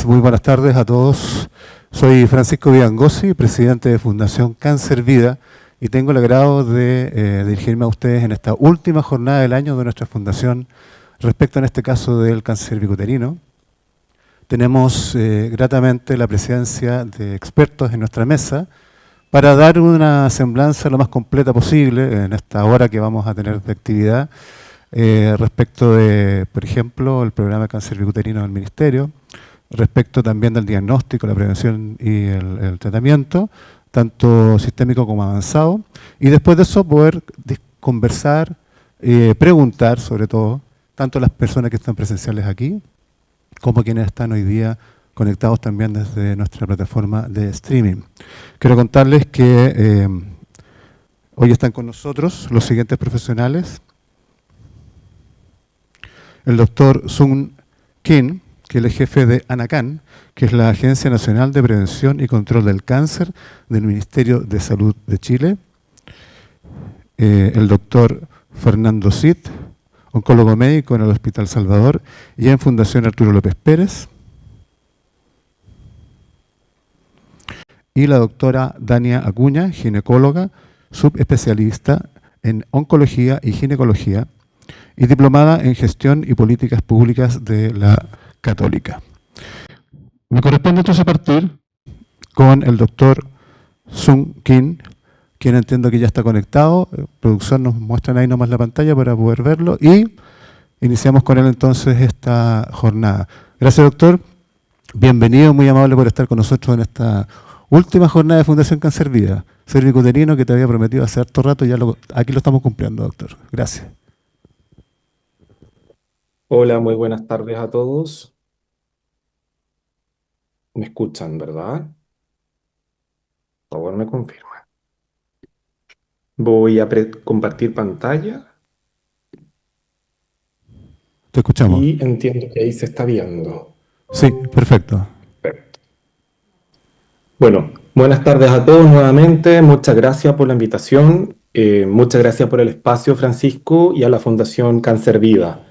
muy buenas tardes a todos. Soy Francisco Vidangosi, presidente de Fundación Cáncer Vida, y tengo el agrado de dirigirme a ustedes en esta última jornada del año de nuestra fundación respecto en este caso del cáncer cervicuterino. Tenemos gratamente la presencia de expertos en nuestra mesa para dar una semblanza lo más completa posible en esta hora que vamos a tener de actividad respecto de, por ejemplo, el programa de cáncer cervicuterino del Ministerio, respecto también del diagnóstico, la prevención y el tratamiento, tanto sistémico como avanzado, y después de eso poder conversar, preguntar sobre todo, tanto las personas que están presenciales aquí, como quienes están hoy día conectados también desde nuestra plataforma de streaming. Quiero contarles que hoy están con nosotros los siguientes profesionales: el doctor Sung Kim, que es el jefe de ANACAN, que es la Agencia Nacional de Prevención y Control del Cáncer del Ministerio de Salud de Chile. El doctor Fernando Cid, oncólogo médico en el Hospital Salvador y en Fundación Arturo López Pérez. Y la doctora Dania Acuña, ginecóloga, subespecialista en oncología y ginecología, y diplomada en Gestión y Políticas Públicas de la Católica. Me corresponde entonces partir con el doctor Sung Kim, quien entiendo que ya está conectado. Producción, nos muestran ahí nomás la pantalla para poder verlo, y iniciamos con él entonces esta jornada. Gracias, doctor. Bienvenido, muy amable por estar con nosotros en esta última jornada de Fundación Cáncer Vida. Cervicuterino, que te había prometido hace harto rato, aquí lo estamos cumpliendo, doctor. Gracias. Hola, muy buenas tardes a todos. ¿Me escuchan, verdad? Por favor, me confirma. Voy a compartir pantalla Te escuchamos. y entiendo que ahí se está viendo. Sí, perfecto. Perfecto. Bueno, buenas tardes a todos nuevamente. Muchas gracias por la invitación. Muchas gracias por el espacio, Francisco, y a la Fundación Cáncer Vida.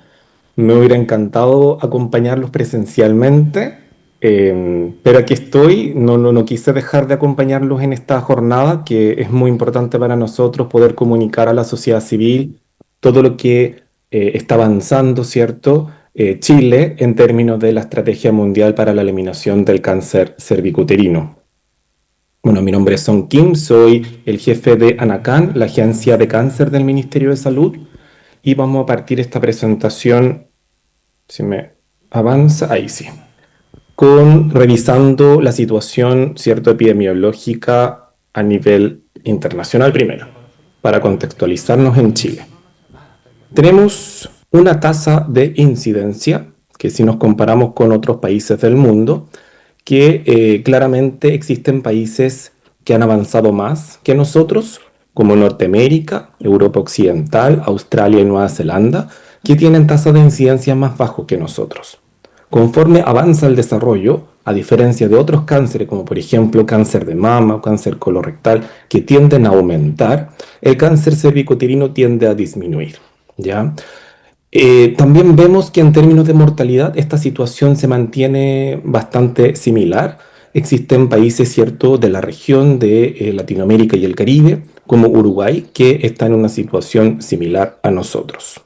Me hubiera encantado acompañarlos presencialmente, pero aquí estoy. No quise dejar de acompañarlos en esta jornada, que es muy importante para nosotros poder comunicar a la sociedad civil todo lo que está avanzando, ¿cierto? Chile en términos de la Estrategia Mundial para la Eliminación del Cáncer Cervicuterino. Bueno, mi nombre es Sung Kim, soy el jefe de ANACAN, la Agencia de Cáncer del Ministerio de Salud, y vamos a partir esta presentación, si me avanza, ahí sí, con revisando la situación, cierto, epidemiológica a nivel internacional primero, para contextualizarnos en Chile. Tenemos una tasa de incidencia que, si nos comparamos con otros países del mundo, que claramente existen países que han avanzado más que nosotros, como Norteamérica, Europa Occidental, Australia y Nueva Zelanda, que tienen tasas de incidencia más bajos que nosotros. Conforme avanza el desarrollo, a diferencia de otros cánceres, como por ejemplo cáncer de mama o cáncer colorectal, que tienden a aumentar, el cáncer cervicuterino tiende a disminuir, ¿ya? También vemos que en términos de mortalidad esta situación se mantiene bastante similar. Existen países, ¿cierto?, de la región de Latinoamérica y el Caribe, como Uruguay, que están en una situación similar a nosotros.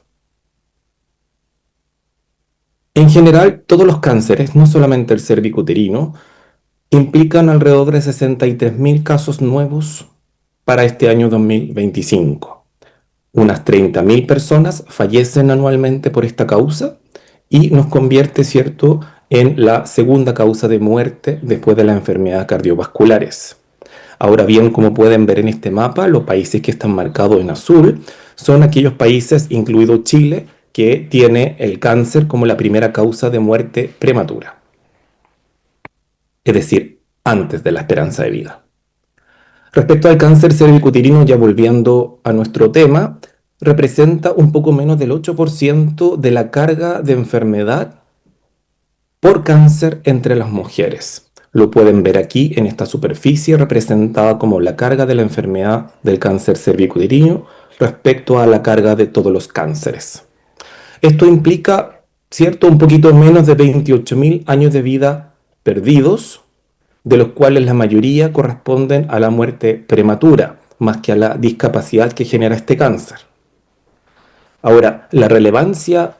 En general, todos los cánceres, no solamente el cervicuterino, implican alrededor de 63.000 casos nuevos para este año 2025. Unas 30.000 personas fallecen anualmente por esta causa y nos convierte, ¿cierto?, en la segunda causa de muerte después de las enfermedades cardiovasculares. Ahora bien, como pueden ver en este mapa, los países que están marcados en azul son aquellos países, incluido Chile, que tiene el cáncer como la primera causa de muerte prematura, es decir, antes de la esperanza de vida. Respecto al cáncer cervicuterino, ya volviendo a nuestro tema, representa un poco menos del 8% de la carga de enfermedad por cáncer entre las mujeres. Lo pueden ver aquí en esta superficie representada como la carga de la enfermedad del cáncer cervicuterino respecto a la carga de todos los cánceres. Esto implica ¿cierto? Un poquito menos de 28.000 años de vida perdidos, de los cuales la mayoría corresponden a la muerte prematura, más que a la discapacidad que genera este cáncer. Ahora, la relevancia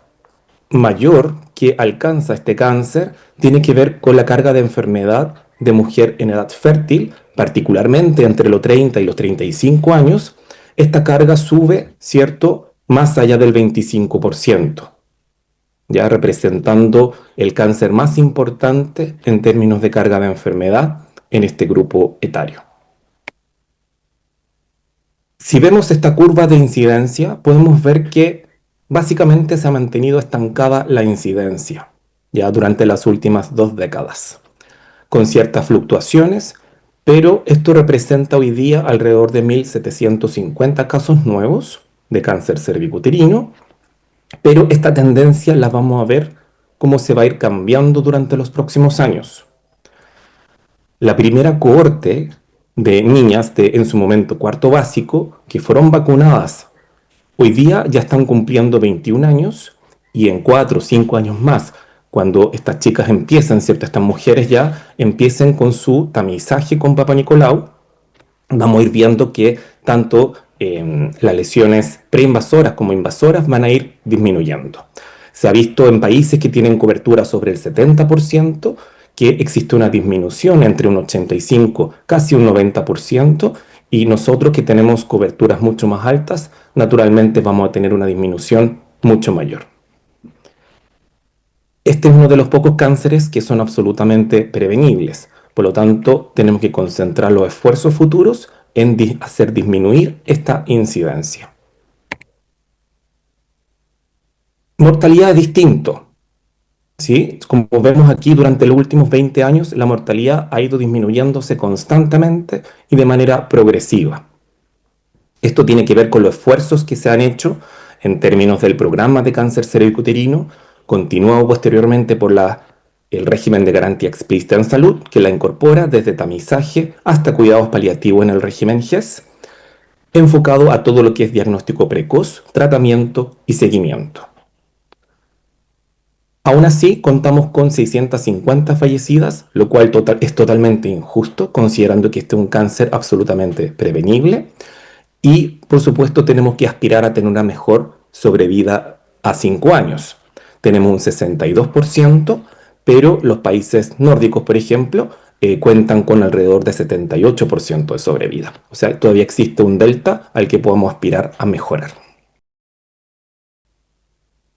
mayor que alcanza este cáncer tiene que ver con la carga de enfermedad de mujer en edad fértil, particularmente entre los 30 y los 35 años. Esta carga sube, ¿cierto?, más allá del 25%, ya representando el cáncer más importante en términos de carga de enfermedad en este grupo etario. Si vemos esta curva de incidencia, podemos ver que básicamente se ha mantenido estancada la incidencia ya durante las últimas 2 décadas, con ciertas fluctuaciones, pero esto representa hoy día alrededor de 1.750 casos nuevos de cáncer cervicuterino, pero esta tendencia la vamos a ver cómo se va a ir cambiando durante los próximos años. La primera cohorte de niñas de, en su momento, cuarto básico, que fueron vacunadas, hoy día ya están cumpliendo 21 años y en 4 o 5 años más, cuando estas chicas empiecen, ¿cierto? Estas mujeres ya empiecen con su tamizaje con Papa Nicolau, vamos a ir viendo que tanto las lesiones preinvasoras como invasoras van a ir disminuyendo. Se ha visto en países que tienen cobertura sobre el 70% que existe una disminución entre un 85, casi un 90%, y nosotros que tenemos coberturas mucho más altas, naturalmente vamos a tener una disminución mucho mayor. Este es uno de los pocos cánceres que son absolutamente prevenibles. Por lo tanto, tenemos que concentrar los esfuerzos futuros en hacer disminuir esta incidencia. Mortalidad es distinto, ¿sí? Como vemos aquí, durante los últimos 20 años, la mortalidad ha ido disminuyéndose constantemente y de manera progresiva. Esto tiene que ver con los esfuerzos que se han hecho en términos del programa de cáncer cervicuterino, continuado posteriormente por el régimen de garantía explícita en salud, que la incorpora desde tamizaje hasta cuidados paliativos en el régimen GES, enfocado a todo lo que es diagnóstico precoz, tratamiento y seguimiento. Aún así, contamos con 650 fallecidas, lo cual es totalmente injusto, considerando que este es un cáncer absolutamente prevenible. Y, por supuesto, tenemos que aspirar a tener una mejor sobrevida a 5 años. Tenemos un 62%, pero los países nórdicos, por ejemplo, cuentan con alrededor de 78% de sobrevida. O sea, todavía existe un delta al que podamos aspirar a mejorar.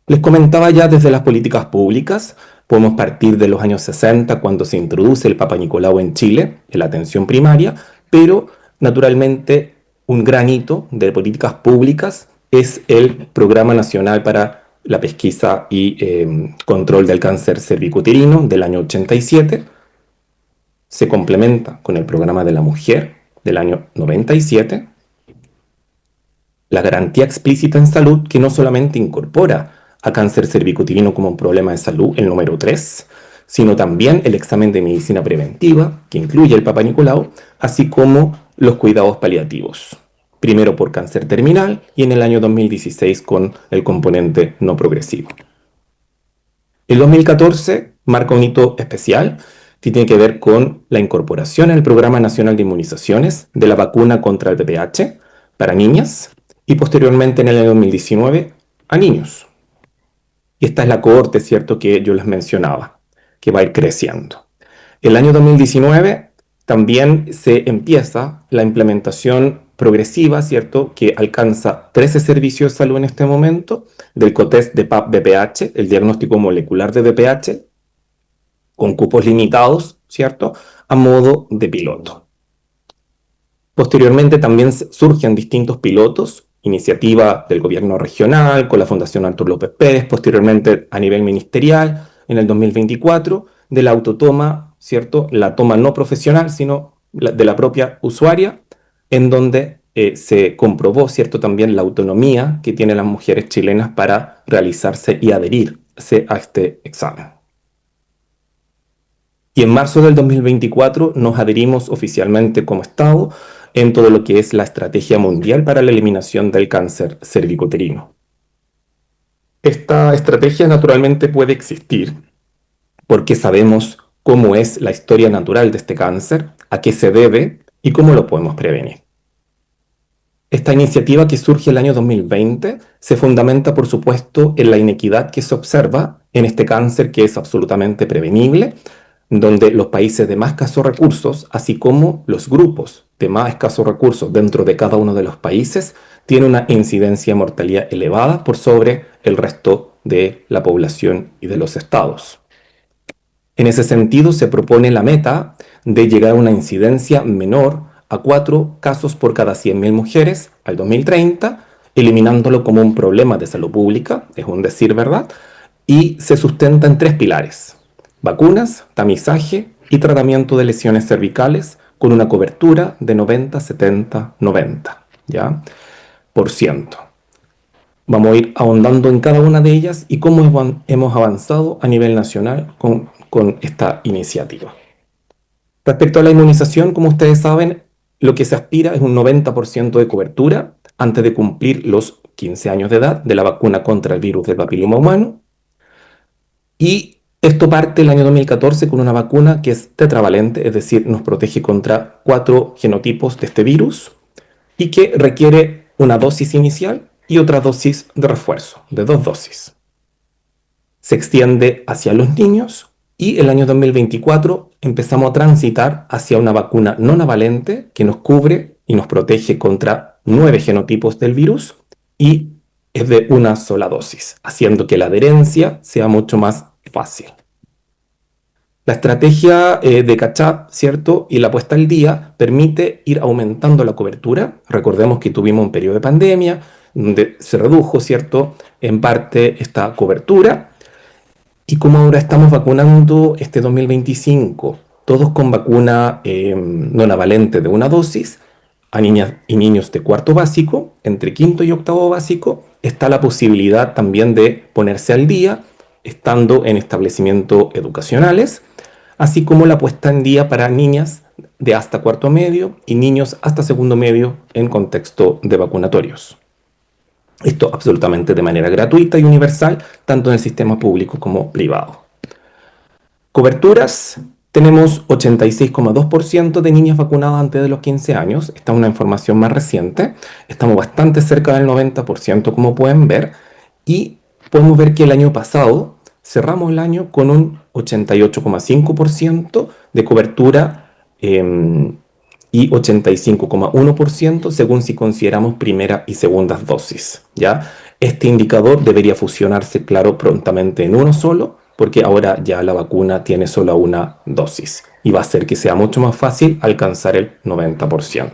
Les comentaba ya desde las políticas públicas, podemos partir de los años 60, cuando se introduce el Papa Nicolau en Chile, en la atención primaria, pero naturalmente un gran hito de políticas públicas es el Programa Nacional para la Pesquisa y Control del Cáncer Cervicuterino del año 87. Se complementa con el Programa de la Mujer del año 97. La garantía explícita en salud, que no solamente incorpora a cáncer cervicuterino como un problema de salud, el número 3, sino también el examen de medicina preventiva, que incluye el Papa Nicolau, así como los cuidados paliativos. Primero por cáncer terminal y en el año 2016 con el componente no progresivo. El 2014 marca un hito especial que tiene que ver con la incorporación en el Programa Nacional de Inmunizaciones de la vacuna contra el VPH para niñas y posteriormente en el año 2019 a niños. Y esta es la cohorte, ¿cierto?, que yo les mencionaba, que va a ir creciendo. El año 2019 también se empieza la implementación progresiva, ¿cierto?, que alcanza 13 servicios de salud en este momento, del cotest de PAP-VPH, el diagnóstico molecular de VPH, con cupos limitados, ¿cierto?, a modo de piloto. Posteriormente también surgen distintos pilotos, iniciativa del gobierno regional, con la Fundación Artur López Pérez, posteriormente a nivel ministerial, en el 2024, de la autotoma, ¿cierto?, la toma no profesional, sino de la propia usuaria, en donde se comprobó, ¿cierto?, también la autonomía que tienen las mujeres chilenas para realizarse y adherirse a este examen. Y en marzo del 2024 nos adherimos oficialmente como Estado en todo lo que es la Estrategia Mundial para la Eliminación del Cáncer Cervicuterino. Esta estrategia naturalmente puede existir porque sabemos cómo es la historia natural de este cáncer, a qué se debe y cómo lo podemos prevenir. Esta iniciativa que surge el año 2020 se fundamenta, por supuesto, en la inequidad que se observa en este cáncer que es absolutamente prevenible, donde los países de más escasos recursos, así como los grupos de más escasos recursos dentro de cada uno de los países, tienen una incidencia de mortalidad elevada por sobre el resto de la población y de los estados. En ese sentido, se propone la meta de llegar a una incidencia menor a 4 casos por cada 100.000 mujeres al 2030, eliminándolo como un problema de salud pública, es un decir, ¿verdad? Y se sustenta en 3 pilares: vacunas, tamizaje y tratamiento de lesiones cervicales con una cobertura de 90, 70, 90, ¿ya? Por ciento. Vamos a ir ahondando en cada una de ellas y cómo hemos avanzado a nivel nacional con esta iniciativa. Respecto a la inmunización, como ustedes saben, lo que se aspira es un 90% de cobertura antes de cumplir los 15 años de edad de la vacuna contra el virus del papiloma humano. Y esto parte el año 2014 con una vacuna que es tetravalente, es decir, nos protege contra 4 genotipos de este virus y que requiere una dosis inicial y otra dosis de refuerzo, de 2 dosis. Se extiende hacia los niños y el año 2024 empezamos a transitar hacia una vacuna no navalente que nos cubre y nos protege contra 9 genotipos del virus y es de una sola dosis, haciendo que la adherencia sea mucho más fácil. La estrategia de catch-up, ¿cierto? Y la puesta al día permite ir aumentando la cobertura. Recordemos que tuvimos un periodo de pandemia donde se redujo, ¿cierto? En parte esta cobertura. Y como ahora estamos vacunando este 2025, todos con vacuna no navalente de una dosis, a niñas y niños de cuarto básico, entre quinto y octavo básico, está la posibilidad también de ponerse al día, estando en establecimientos educacionales, así como la puesta en día para niñas de hasta cuarto medio y niños hasta segundo medio en contexto de vacunatorios. Esto absolutamente de manera gratuita y universal, tanto en el sistema público como privado. Coberturas, tenemos 86,2% de niñas vacunadas antes de los 15 años. Esta es una información más reciente. Estamos bastante cerca del 90%, como pueden ver. Y podemos ver que el año pasado cerramos el año con un 88,5% de cobertura y 85,1% según si consideramos primera y segundas dosis, ¿ya? Este indicador debería fusionarse, claro, prontamente en uno solo, porque ahora ya la vacuna tiene solo una dosis y va a hacer que sea mucho más fácil alcanzar el 90%.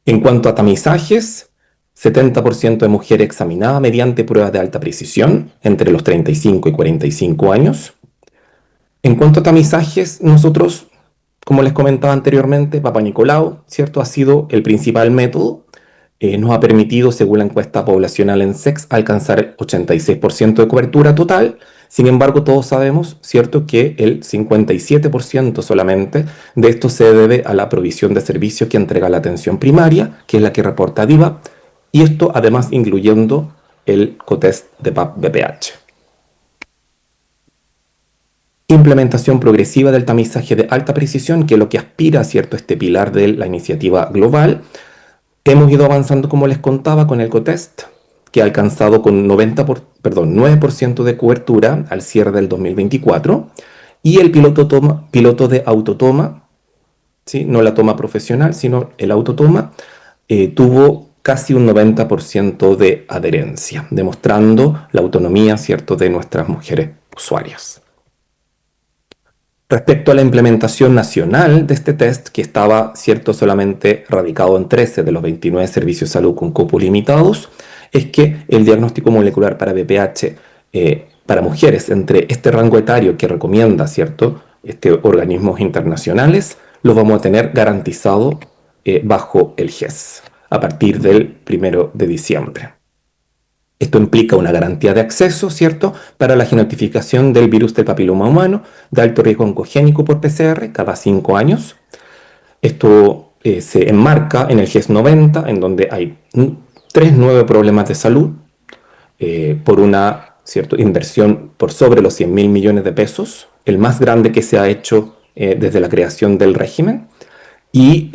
En cuanto a tamizajes, 70% de mujeres examinadas mediante pruebas de alta precisión entre los 35 y 45 años. En cuanto a tamizajes, nosotros, como les comentaba anteriormente, Papa Nicolau, ¿cierto? Ha sido el principal método. Nos ha permitido, según la encuesta poblacional en SEX, alcanzar el 86% de cobertura total. Sin embargo, todos sabemos, ¿cierto?, que el 57% solamente de esto se debe a la provisión de servicios que entrega la atención primaria, que es la que reporta DIVA, y esto además incluyendo el cotest de PAP-BPH. Implementación progresiva del tamizaje de alta precisión, que es lo que aspira, ¿cierto?, este pilar de la iniciativa global. Hemos ido avanzando, como les contaba, con el cotest, que ha alcanzado con 9% de cobertura al cierre del 2024, y el piloto de autotoma, ¿sí?, no la toma profesional, sino el autotoma, tuvo casi un 90% de adherencia, demostrando la autonomía, ¿cierto?, de nuestras mujeres usuarias. Respecto a la implementación nacional de este test, que estaba, ¿cierto?, solamente radicado en 13 de los 29 servicios de salud con cupos limitados, es que el diagnóstico molecular para VPH para mujeres entre este rango etario que recomienda, ¿cierto?, organismos internacionales, lo vamos a tener garantizado bajo el GES a partir del 1 de diciembre. Esto implica una garantía de acceso, ¿cierto?, para la genotificación del virus del papiloma humano de alto riesgo oncogénico por PCR cada 5 años. Esto se enmarca en el GES 90, en donde hay 3 nuevos problemas de salud por una inversión por sobre los 100.000 millones de pesos, el más grande que se ha hecho desde la creación del régimen. Y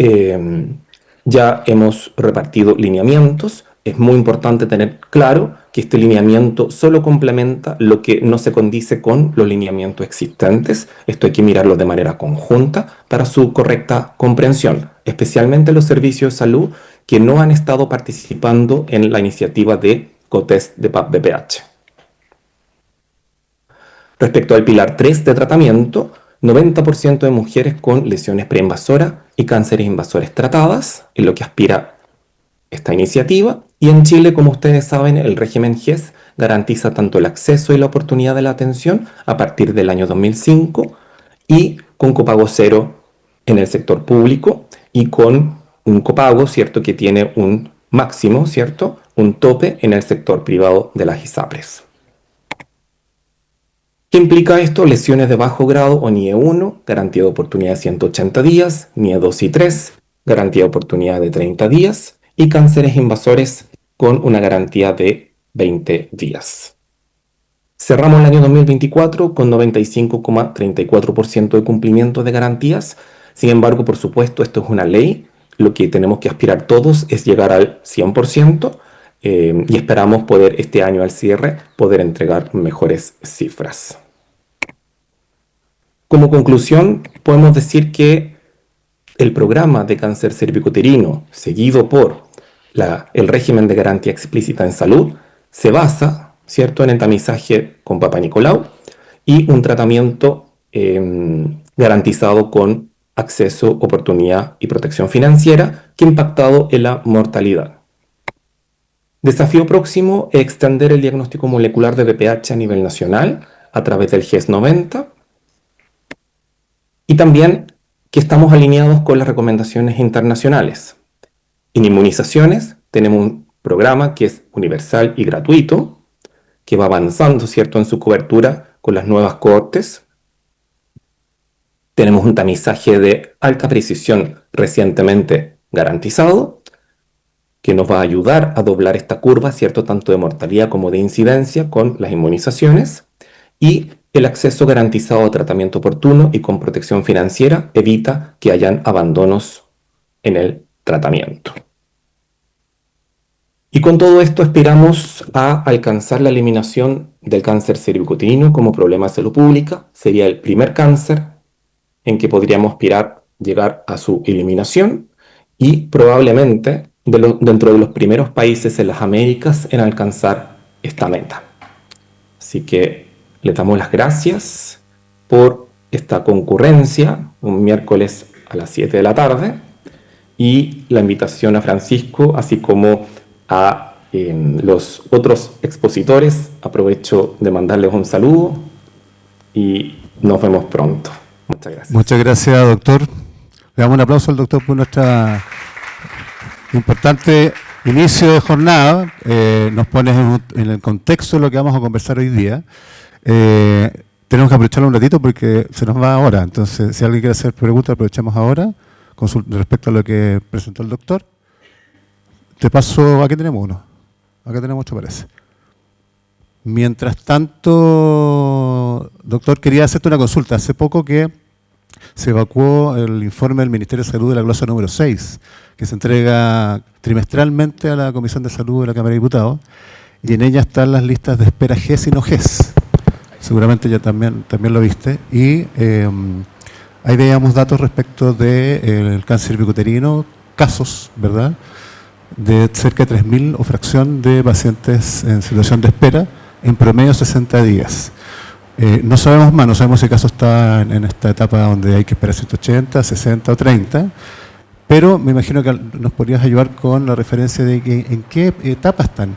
ya hemos repartido lineamientos. Es muy importante tener claro que este lineamiento solo complementa lo que no se condice con los lineamientos existentes. Esto hay que mirarlo de manera conjunta para su correcta comprensión, especialmente los servicios de salud que no han estado participando en la iniciativa de COTES de PAP-BPH. Respecto al pilar 3 de tratamiento, 90% de mujeres con lesiones preinvasoras y cánceres invasores tratadas, en lo que aspira esta iniciativa. Y en Chile, como ustedes saben, el régimen GES garantiza tanto el acceso y la oportunidad de la atención a partir del año 2005 y con copago cero en el sector público y con un copago, ¿cierto?, que tiene un máximo, ¿cierto?, un tope en el sector privado de las ISAPRES. ¿Qué implica esto? Lesiones de bajo grado o NIE 1, garantía de oportunidad de 180 días, NIE 2 y 3, garantía de oportunidad de 30 días, y cánceres invasores con una garantía de 20 días. Cerramos el año 2024 con 95,34% de cumplimiento de garantías. Sin embargo, por supuesto, esto es una ley. Lo que tenemos que aspirar todos es llegar al 100%. Y esperamos poder este año al cierre poder entregar mejores cifras. Como conclusión, podemos decir que el programa de cáncer cervicuterino seguido por el régimen de garantía explícita en salud se basa, ¿cierto?, en el tamizaje con Papa Nicolau y un tratamiento garantizado con acceso, oportunidad y protección financiera que ha impactado en la mortalidad. Desafío próximo es extender el diagnóstico molecular de BPH a nivel nacional a través del GES 90 y también que estamos alineados con las recomendaciones internacionales. En inmunizaciones tenemos un programa que es universal y gratuito, que va avanzando, ¿cierto?, en su cobertura con las nuevas cohortes. Tenemos un tamizaje de alta precisión recientemente garantizado, que nos va a ayudar a doblar esta curva, ¿cierto?, tanto de mortalidad como de incidencia con las inmunizaciones. Y el acceso garantizado a tratamiento oportuno y con protección financiera evita que hayan abandonos en el tratamiento. Y con todo esto aspiramos a alcanzar la eliminación del cáncer cervicuterino como problema de salud pública. Sería el primer cáncer en que podríamos aspirar llegar a su eliminación y probablemente dentro de los primeros países en las Américas en alcanzar esta meta. Así que le damos las gracias por esta concurrencia un miércoles a las 7 de la tarde y la invitación a Francisco, así como a los otros expositores. Aprovecho de mandarles un saludo y nos vemos pronto. Muchas gracias. Muchas gracias, doctor. Le damos un aplauso al doctor por nuestra importante inicio de jornada. Nos pones en el contexto de lo que vamos a conversar hoy día. Tenemos que aprovecharlo un ratito porque se nos va ahora. Entonces, si alguien quiere hacer preguntas, aprovechamos ahora respecto a lo que presentó el doctor. Te paso, aquí tenemos uno. Acá tenemos 8, parece. Mientras tanto, doctor, quería hacerte una consulta. Hace poco que se evacuó el informe del Ministerio de Salud de la glosa número 6, que se entrega trimestralmente a la Comisión de Salud de la Cámara de Diputados, y en ella están las listas de espera GES y no GES. Seguramente ya también lo viste. Y ahí veíamos datos respecto del cáncer cervicuterino, casos, ¿verdad?, de cerca de 3.000 o fracción de pacientes en situación de espera, en promedio 60 días. No sabemos más, no sabemos si el caso está en esta etapa donde hay que esperar 180, 60 o 30, pero me imagino que nos podrías ayudar con la referencia de en qué etapa están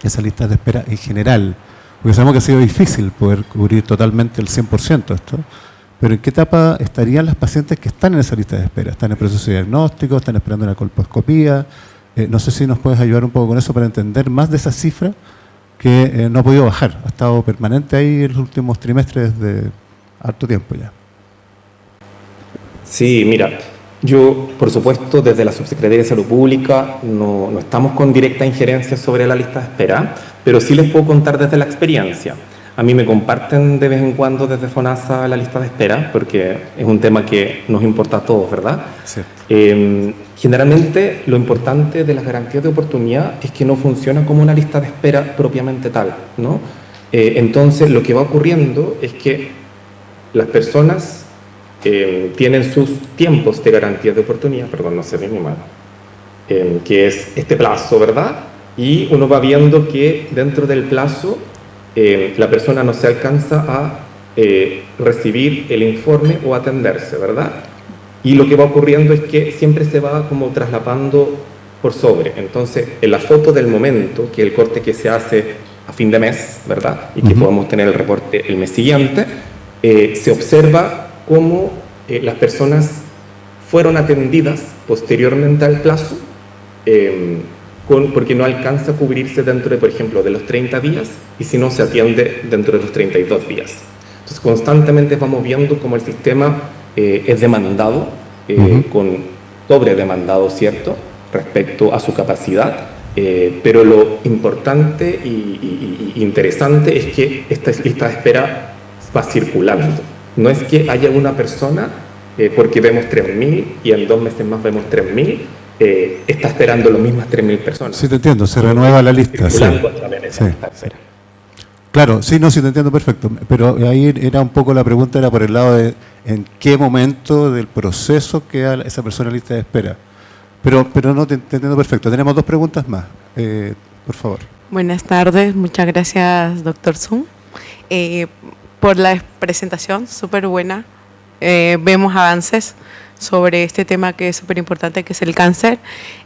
esas listas de espera en general, porque sabemos que ha sido difícil poder cubrir totalmente el 100% de esto, pero en qué etapa estarían las pacientes que están en esa lista de espera. ¿Están en proceso de diagnóstico? ¿Están esperando una colposcopía? No sé si nos puedes ayudar un poco con eso para entender más de esa cifra que no ha podido bajar, ha estado permanente ahí en los últimos trimestres de harto tiempo ya. Sí, mira, Yo, por supuesto, desde la Subsecretaría de Salud Pública no estamos con directa injerencia sobre la lista de espera, pero sí les puedo contar desde la experiencia. A mí me comparten de vez en cuando desde FONASA la lista de espera, porque es un tema que nos importa a todos, ¿verdad? Sí. Generalmente, lo importante de las garantías de oportunidad es que no funciona como una lista de espera propiamente tal, ¿no? Entonces, lo que va ocurriendo es que las personas tienen sus tiempos de garantía de oportunidad, perdón, no se ve mi mano, que es este plazo, ¿verdad? Y uno va viendo que dentro del plazo la persona no se alcanza a recibir el informe o atenderse, ¿verdad? Y lo que va ocurriendo es que siempre se va como traslapando por sobre. Entonces, en la foto del momento, que es el corte que se hace a fin de mes, ¿verdad? Y que podemos tener el reporte el mes siguiente, se observa cómo las personas fueron atendidas posteriormente al plazo, porque no alcanza a cubrirse dentro de, por ejemplo, de los 30 días, y si no, se atiende dentro de los 32 días. Entonces, constantemente vamos viendo cómo el sistema es demandado, con sobredemandado, ¿cierto?, respecto a su capacidad, pero lo importante y interesante es que esta lista de espera va circulando. No es que haya una persona, porque vemos 3.000 y en 2 meses más vemos 3.000, está esperando las mismas 3.000 personas. Sí, te entiendo, se renueva la lista. Sí. Sí. Claro, sí, no, sí te entiendo perfecto, pero ahí era un poco la pregunta, era por el lado de en qué momento del proceso queda esa persona en lista de espera. Pero no te entiendo perfecto. Tenemos 2 preguntas más, por favor. Buenas tardes, muchas gracias, doctor Zoom, por la presentación, súper buena. Vemos avances sobre este tema que es súper importante, que es el cáncer.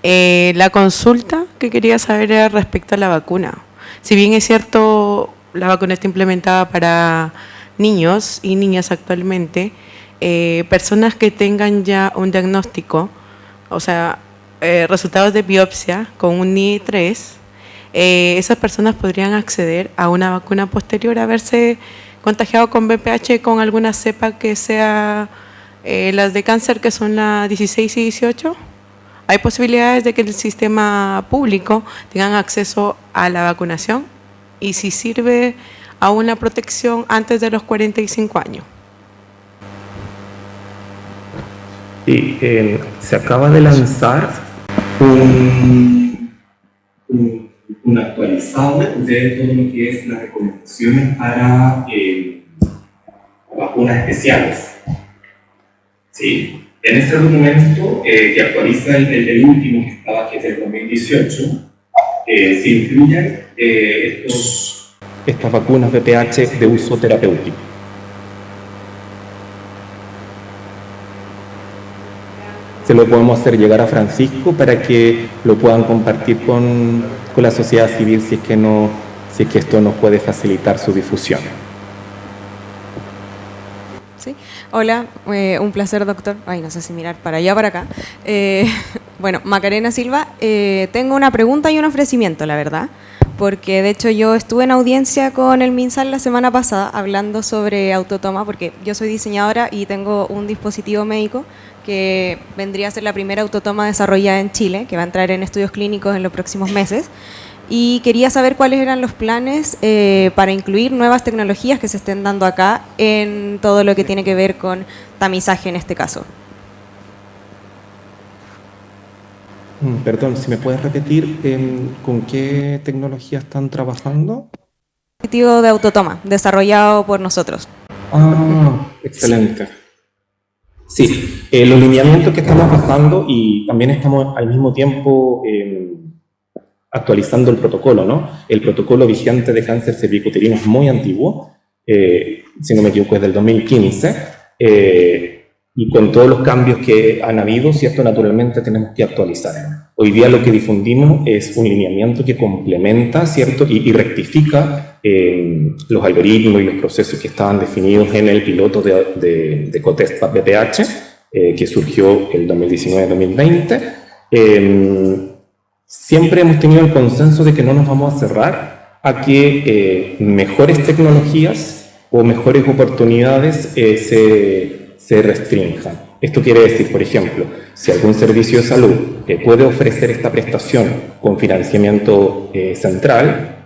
La consulta que quería saber era respecto a la vacuna. Si bien es cierto, la vacuna está implementada para niños y niñas actualmente, personas que tengan ya un diagnóstico, o sea, resultados de biopsia con un NIE3, esas personas podrían acceder a una vacuna posterior a haberse contagiado con VPH con alguna cepa que sea las de cáncer, que son la 16 y 18. ¿Hay posibilidades de que el sistema público tengan acceso a la vacunación? Y si sirve a una protección antes de los 45 años. Sí, se acaba de lanzar un actualizado de todo lo que es las recomendaciones para vacunas especiales. ¿Sí? En ese documento que actualiza el último que estaba, que es del 2018, se incluyen estas vacunas VPH de uso terapéutico. Se lo podemos hacer llegar a Francisco para que lo puedan compartir con la sociedad civil si es que esto nos puede facilitar su difusión. Sí. Hola, un placer, doctor. Ay, no sé si mirar para allá o para acá. Bueno, Macarena Silva, tengo una pregunta y un ofrecimiento, la verdad, porque de hecho yo estuve en audiencia con el MinSal la semana pasada hablando sobre autotoma, porque yo soy diseñadora y tengo un dispositivo médico que vendría a ser la primera autotoma desarrollada en Chile, que va a entrar en estudios clínicos en los próximos meses. Y quería saber cuáles eran los planes para incluir nuevas tecnologías que se estén dando acá en todo lo que tiene que ver con tamizaje en este caso. Perdón, si me puedes repetir, ¿con qué tecnología están trabajando? Dispositivo de autotoma, desarrollado por nosotros. Ah, excelente. Sí, los lineamientos que estamos bajando, y también estamos al mismo tiempo actualizando el protocolo, ¿no? El protocolo vigente de cáncer cervicuterino es muy antiguo, si no me equivoco es del 2015, y con todos los cambios que han habido, ¿cierto? Naturalmente tenemos que actualizar. Hoy día lo que difundimos es un lineamiento que complementa, ¿cierto? Y rectifica los algoritmos y los procesos que estaban definidos en el piloto de COTEST VPH, que surgió el 2019-2020. Siempre hemos tenido el consenso de que no nos vamos a cerrar a que mejores tecnologías o mejores oportunidades se restrinjan. Esto quiere decir, por ejemplo, si algún servicio de salud puede ofrecer esta prestación con financiamiento central,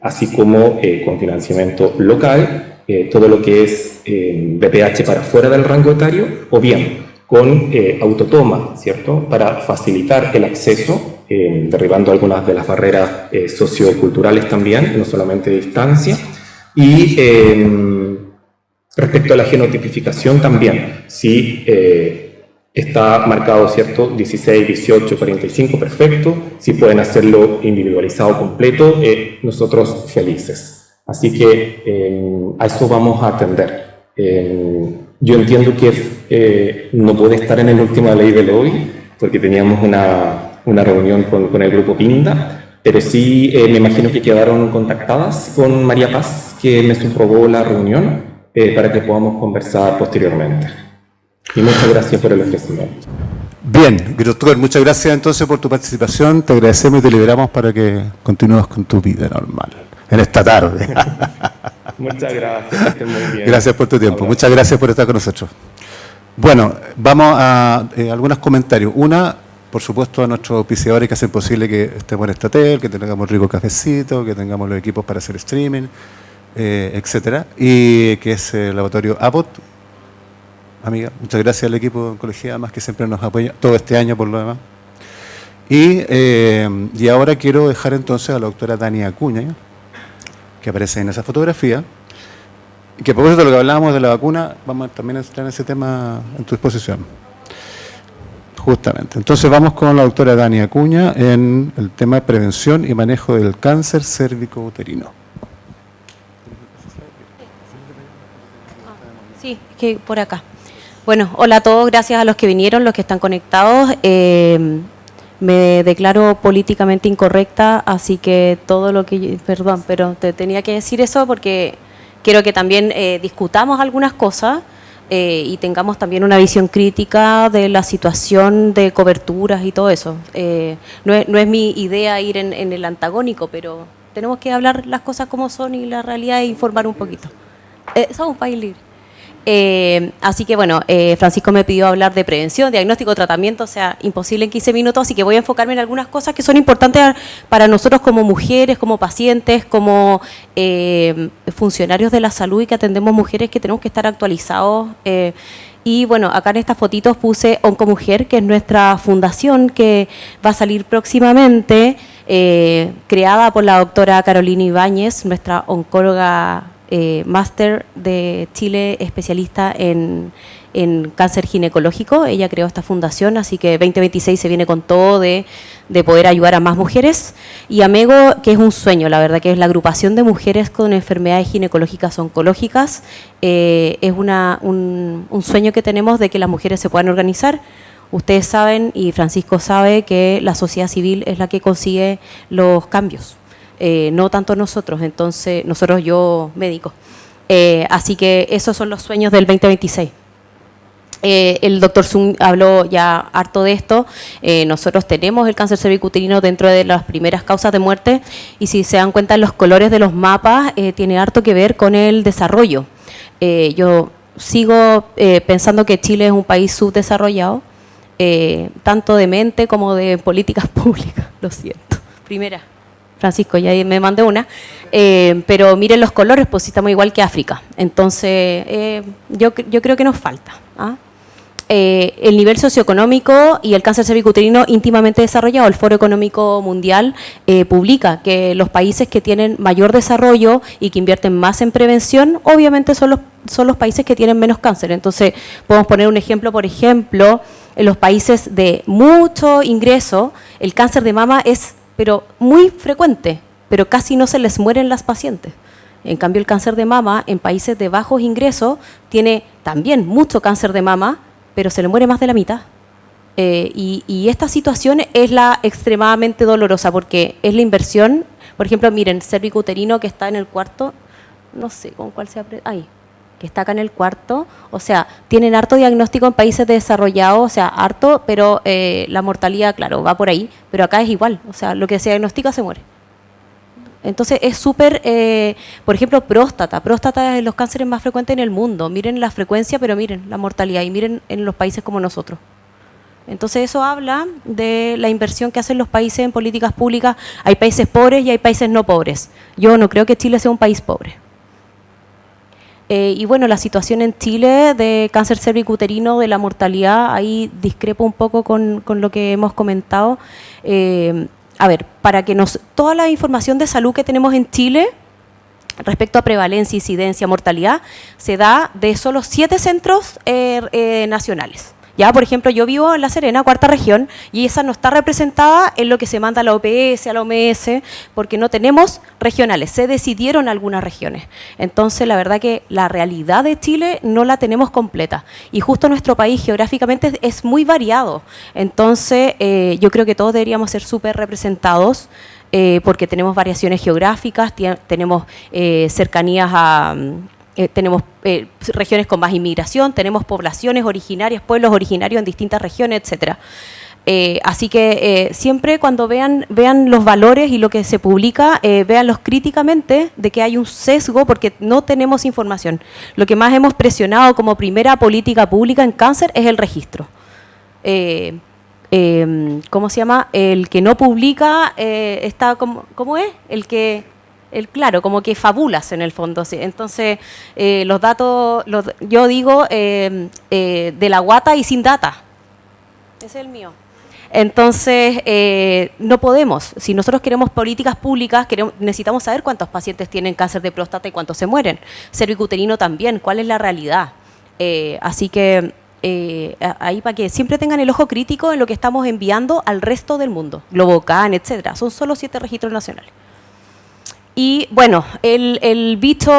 así como con financiamiento local, todo lo que es BPH para fuera del rango etario, o bien con autotoma, ¿cierto?, para facilitar el acceso, derribando algunas de las barreras socioculturales también, no solamente de distancia, y respecto a la genotipificación también, si está marcado, ¿cierto?, 16, 18, 45, perfecto. Si pueden hacerlo individualizado completo, nosotros felices. Así que a eso vamos a atender. Yo entiendo que no puede estar en el última ley del hoy, porque teníamos una reunión con el grupo Pinda, pero sí me imagino que quedaron contactadas con María Paz, que me subrogó la reunión, para que podamos conversar posteriormente. Y muchas gracias por el ofrecimiento. Bien, doctor, muchas gracias entonces por tu participación. Te agradecemos y te liberamos para que continúes con tu vida normal en esta tarde. Muchas gracias, que estén muy bien. Gracias por tu tiempo. Muchas gracias por estar con nosotros. Bueno, vamos a algunos comentarios. Una, por supuesto, a nuestros auspiciadores que hacen posible que estemos en esta tele, que tengamos rico cafecito, que tengamos los equipos para hacer streaming, etcétera, y que es el laboratorio Abbott. Amiga, muchas gracias al equipo de oncología, además que siempre nos apoya todo este año por lo demás. Y ahora quiero dejar entonces a la doctora Dania Acuña, que aparece en esa fotografía, y que a propósito de lo que hablábamos de la vacuna, vamos también a entrar en ese tema en tu exposición. Justamente. Entonces vamos con la doctora Dania Acuña en el tema de prevención y manejo del cáncer cérvico-uterino. Sí, que por acá. Bueno, hola a todos, gracias a los que vinieron, los que están conectados. Me declaro políticamente incorrecta, así que todo lo que... Perdón, pero te tenía que decir eso porque quiero que también discutamos algunas cosas y tengamos también una visión crítica de la situación de coberturas y todo eso. No es mi idea ir en el antagónico, pero tenemos que hablar las cosas como son y la realidad e informar un poquito. Somos un país libre. Así que bueno, Francisco me pidió hablar de prevención, diagnóstico, tratamiento, o sea, imposible en 15 minutos, así que voy a enfocarme en algunas cosas que son importantes para nosotros como mujeres, como pacientes, como funcionarios de la salud y que atendemos mujeres que tenemos que estar actualizados. Y bueno, acá en estas fotitos puse Oncomujer, que es nuestra fundación que va a salir próximamente, creada por la doctora Carolina Ibáñez, nuestra oncóloga máster de Chile, especialista en cáncer ginecológico. Ella creó esta fundación, así que 2026 se viene con todo de poder ayudar a más mujeres. Y AMEGO, que es un sueño, la verdad, que es la agrupación de mujeres con enfermedades ginecológicas oncológicas. Es un sueño que tenemos de que las mujeres se puedan organizar. Ustedes saben, y Francisco sabe, que la sociedad civil es la que consigue los cambios. No tanto nosotros, entonces, yo médico. Así que esos son los sueños del 2026. El doctor Zung habló ya harto de esto. Nosotros tenemos el cáncer cervicuterino dentro de las primeras causas de muerte y si se dan cuenta los colores de los mapas, tiene harto que ver con el desarrollo. Yo sigo pensando que Chile es un país subdesarrollado, tanto de mente como de políticas públicas, lo siento. Primera. Francisco, ya me mandé una, pero miren los colores, pues estamos igual que África. Entonces, yo creo que nos falta. El nivel socioeconómico y el cáncer cervicuterino íntimamente desarrollado. El Foro Económico Mundial publica que los países que tienen mayor desarrollo y que invierten más en prevención, obviamente son los países que tienen menos cáncer. Entonces, podemos poner un ejemplo, por ejemplo, en los países de mucho ingreso, el cáncer de mama es pero muy frecuente, pero casi no se les mueren las pacientes. En cambio, el cáncer de mama en países de bajos ingresos tiene también mucho cáncer de mama, pero se le muere más de la mitad. Y esta situación es la extremadamente dolorosa porque es la inversión. Por ejemplo, miren, cervicuterino que está en el cuarto, no sé con cuál se aprieta, ahí, que está acá en el cuarto, o sea, tienen harto diagnóstico en países desarrollados, o sea, harto, pero la mortalidad, claro, va por ahí, pero acá es igual, o sea, lo que se diagnostica se muere. Entonces es súper, por ejemplo, próstata es de los cánceres más frecuentes en el mundo. Miren la frecuencia, pero miren la mortalidad y miren en los países como nosotros. Entonces eso habla de la inversión que hacen los países en políticas públicas. Hay países pobres y hay países no pobres. Yo no creo que Chile sea un país pobre. Y bueno, la situación en Chile de cáncer cervicuterino, de la mortalidad, ahí discrepo un poco con lo que hemos comentado. A ver, para que toda la información de salud que tenemos en Chile respecto a prevalencia, incidencia, mortalidad, se da de solo 7 centros nacionales. Ya, por ejemplo, yo vivo en La Serena, 4ª región, y esa no está representada en lo que se manda a la OPS, a la OMS, porque no tenemos regionales, se decidieron algunas regiones. Entonces, la verdad que la realidad de Chile no la tenemos completa, y justo nuestro país geográficamente es muy variado. Entonces, yo creo que todos deberíamos ser súper representados, porque tenemos variaciones geográficas, tenemos cercanías a... tenemos regiones con más inmigración, tenemos poblaciones originarias, pueblos originarios en distintas regiones, etcétera. Así que siempre cuando vean los valores y lo que se publica, véanlos críticamente de que hay un sesgo porque no tenemos información. Lo que más hemos presionado como primera política pública en cáncer es el registro. ¿Cómo se llama? El que no publica está como, ¿cómo es? Claro, como que fabulas en el fondo. ¿Sí? Entonces, los datos, yo digo de la guata y sin data. Ese es el mío. Entonces, no podemos. Si nosotros queremos políticas públicas, necesitamos saber cuántos pacientes tienen cáncer de próstata y cuántos se mueren. Cervicuterino también, cuál es la realidad. Así que ahí para que siempre tengan el ojo crítico en lo que estamos enviando al resto del mundo. Globocan, etcétera. Son solo 7 registros nacionales. Y bueno, el bicho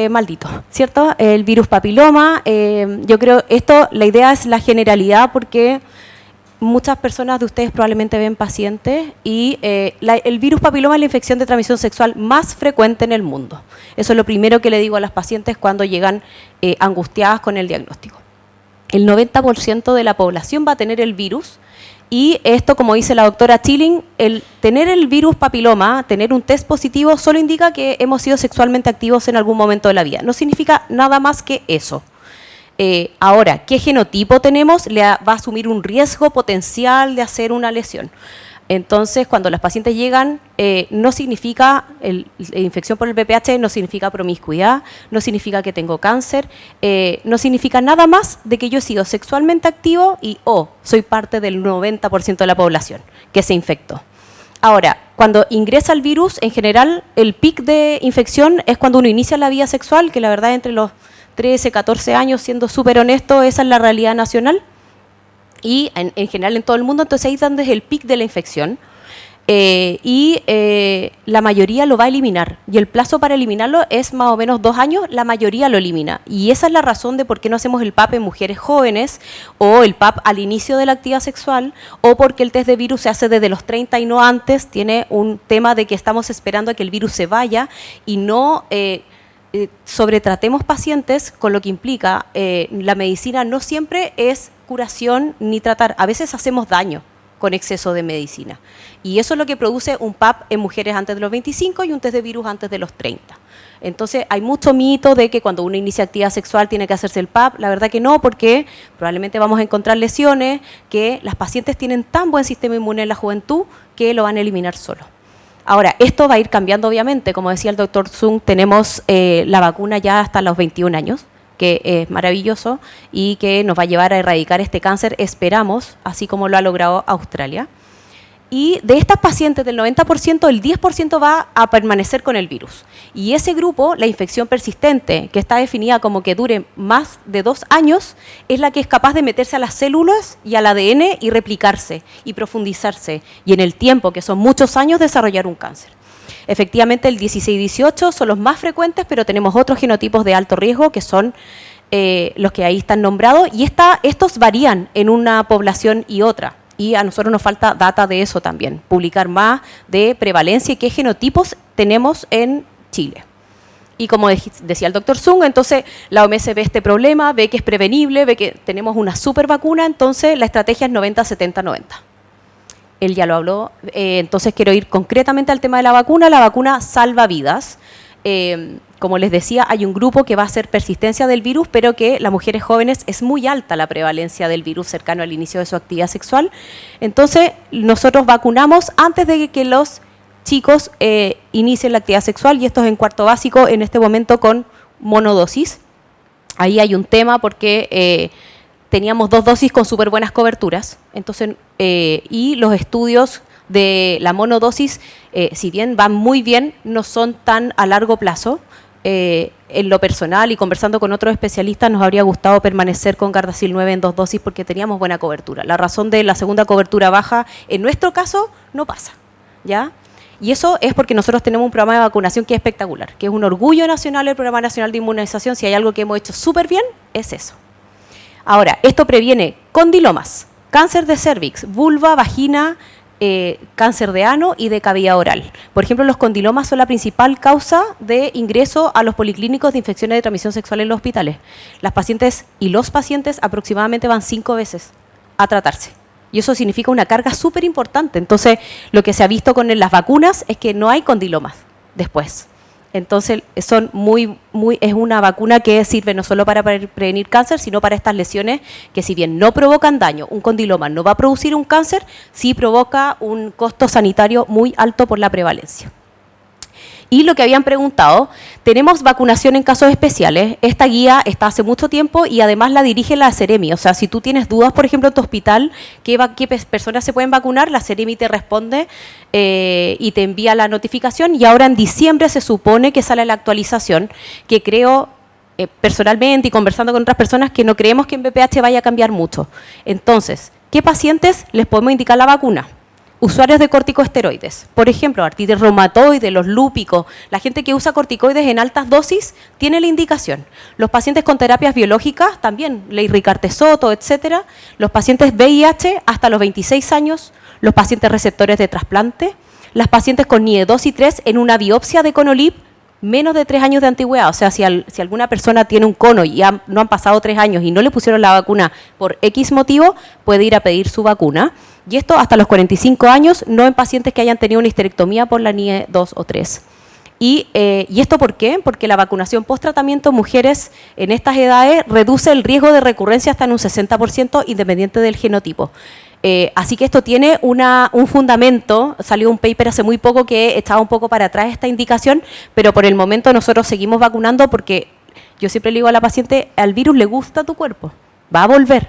maldito, ¿cierto? El virus papiloma, yo creo, la idea es la generalidad porque muchas personas de ustedes probablemente ven pacientes y el virus papiloma es la infección de transmisión sexual más frecuente en el mundo. Eso es lo primero que le digo a las pacientes cuando llegan angustiadas con el diagnóstico. El 90% de la población va a tener el virus. Y esto, como dice la doctora Chilling, el tener el virus papiloma, tener un test positivo, solo indica que hemos sido sexualmente activos en algún momento de la vida. No significa nada más que eso. Ahora, ¿qué genotipo tenemos? Va a asumir un riesgo potencial de hacer una lesión. Entonces, cuando las pacientes llegan, no significa, la infección por el VPH no significa promiscuidad, no significa que tengo cáncer, no significa nada más de que yo he sido sexualmente activo y soy parte del 90% de la población que se infectó. Ahora, cuando ingresa el virus, en general, el pic de infección es cuando uno inicia la vida sexual, que la verdad entre los 13, 14 años, siendo súper honesto, esa es la realidad nacional. Y en general en todo el mundo, entonces ahí es donde es el pic de la infección. La mayoría lo va a eliminar. Y el plazo para eliminarlo es más o menos 2 años, la mayoría lo elimina. Y esa es la razón de por qué no hacemos el PAP en mujeres jóvenes, o el PAP al inicio de la actividad sexual, o porque el test de virus se hace desde los 30 y no antes. Tiene un tema de que estamos esperando a que el virus se vaya y no... sobretratemos pacientes, con lo que implica la medicina no siempre es curación ni tratar, a veces hacemos daño con exceso de medicina y eso es lo que produce un PAP en mujeres antes de los 25 y un test de virus antes de los 30. Entonces hay mucho mito de que cuando uno inicia actividad sexual tiene que hacerse el PAP, la verdad que no, porque probablemente vamos a encontrar lesiones que las pacientes tienen tan buen sistema inmune en la juventud que lo van a eliminar solo. Ahora, esto va a ir cambiando obviamente, como decía el doctor Zung, tenemos la vacuna ya hasta los 21 años, que es maravilloso y que nos va a llevar a erradicar este cáncer, esperamos, así como lo ha logrado Australia. Y de estas pacientes, del 90%, el 10% va a permanecer con el virus. Y ese grupo, la infección persistente, que está definida como que dure más de 2 años, es la que es capaz de meterse a las células y al ADN y replicarse y profundizarse. Y en el tiempo, que son muchos años, desarrollar un cáncer. Efectivamente, el 16 y 18 son los más frecuentes, pero tenemos otros genotipos de alto riesgo, que son los que ahí están nombrados. Y estos varían en una población y otra. Y a nosotros nos falta data de eso también, publicar más de prevalencia y qué genotipos tenemos en Chile. Y como decía el doctor Zung, entonces la OMS ve este problema, ve que es prevenible, ve que tenemos una super vacuna, entonces la estrategia es 90-70-90. él ya lo habló, entonces quiero ir concretamente al tema de la vacuna salva vidas. Como les decía, hay un grupo que va a hacer persistencia del virus, pero que las mujeres jóvenes es muy alta la prevalencia del virus cercano al inicio de su actividad sexual. Entonces, nosotros vacunamos antes de que los chicos inicien la actividad sexual, y esto es en cuarto básico en este momento con monodosis. Ahí hay un tema porque teníamos 2 dosis con súper buenas coberturas, entonces, y los estudios de la monodosis, si bien van muy bien, no son tan a largo plazo. En lo personal y conversando con otros especialistas, nos habría gustado permanecer con Gardasil 9 en 2 dosis porque teníamos buena cobertura. La razón de la segunda cobertura baja, en nuestro caso, no pasa, ¿ya? Y eso es porque nosotros tenemos un programa de vacunación que es espectacular, que es un orgullo nacional el Programa Nacional de Inmunización. Si hay algo que hemos hecho súper bien, es eso. Ahora, esto previene condilomas, cáncer de cervix, vulva, vagina, cáncer de ano y de cavidad oral. Por ejemplo, los condilomas son la principal causa de ingreso a los policlínicos de infecciones de transmisión sexual en los hospitales. Las pacientes y los pacientes aproximadamente van 5 veces a tratarse. Y eso significa una carga súper importante. Entonces, lo que se ha visto con las vacunas es que no hay condilomas después. Entonces, es una vacuna que sirve no solo para prevenir cáncer, sino para estas lesiones que, si bien no provocan daño, un condiloma no va a producir un cáncer, sí provoca un costo sanitario muy alto por la prevalencia. Y lo que habían preguntado, tenemos vacunación en casos especiales. Esta guía está hace mucho tiempo y además la dirige la Seremi. O sea, si tú tienes dudas, por ejemplo, en tu hospital, qué personas se pueden vacunar, la Seremi te responde y te envía la notificación. Y ahora en diciembre se supone que sale la actualización, que creo personalmente y conversando con otras personas que no creemos que en BPH vaya a cambiar mucho. Entonces, ¿qué pacientes les podemos indicar la vacuna? Usuarios de corticosteroides, por ejemplo, artritis reumatoide, los lúpicos, la gente que usa corticoides en altas dosis tiene la indicación. Los pacientes con terapias biológicas también, leirricartesoto, etcétera. Los pacientes VIH hasta los 26 años, los pacientes receptores de trasplante, las pacientes con NIE 2 y 3 en una biopsia de conolip menos de 3 años de antigüedad. O sea, si alguna persona tiene un cono y no han pasado 3 años y no le pusieron la vacuna por X motivo, puede ir a pedir su vacuna. Y esto hasta los 45 años, no en pacientes que hayan tenido una histerectomía por la NIE 2 o 3. ¿Y esto por qué? Porque la vacunación post-tratamiento en mujeres en estas edades reduce el riesgo de recurrencia hasta en un 60% independiente del genotipo. Así que esto tiene un fundamento. Salió un paper hace muy poco que estaba un poco para atrás esta indicación, pero por el momento nosotros seguimos vacunando porque yo siempre le digo a la paciente, al virus le gusta tu cuerpo, va a volver.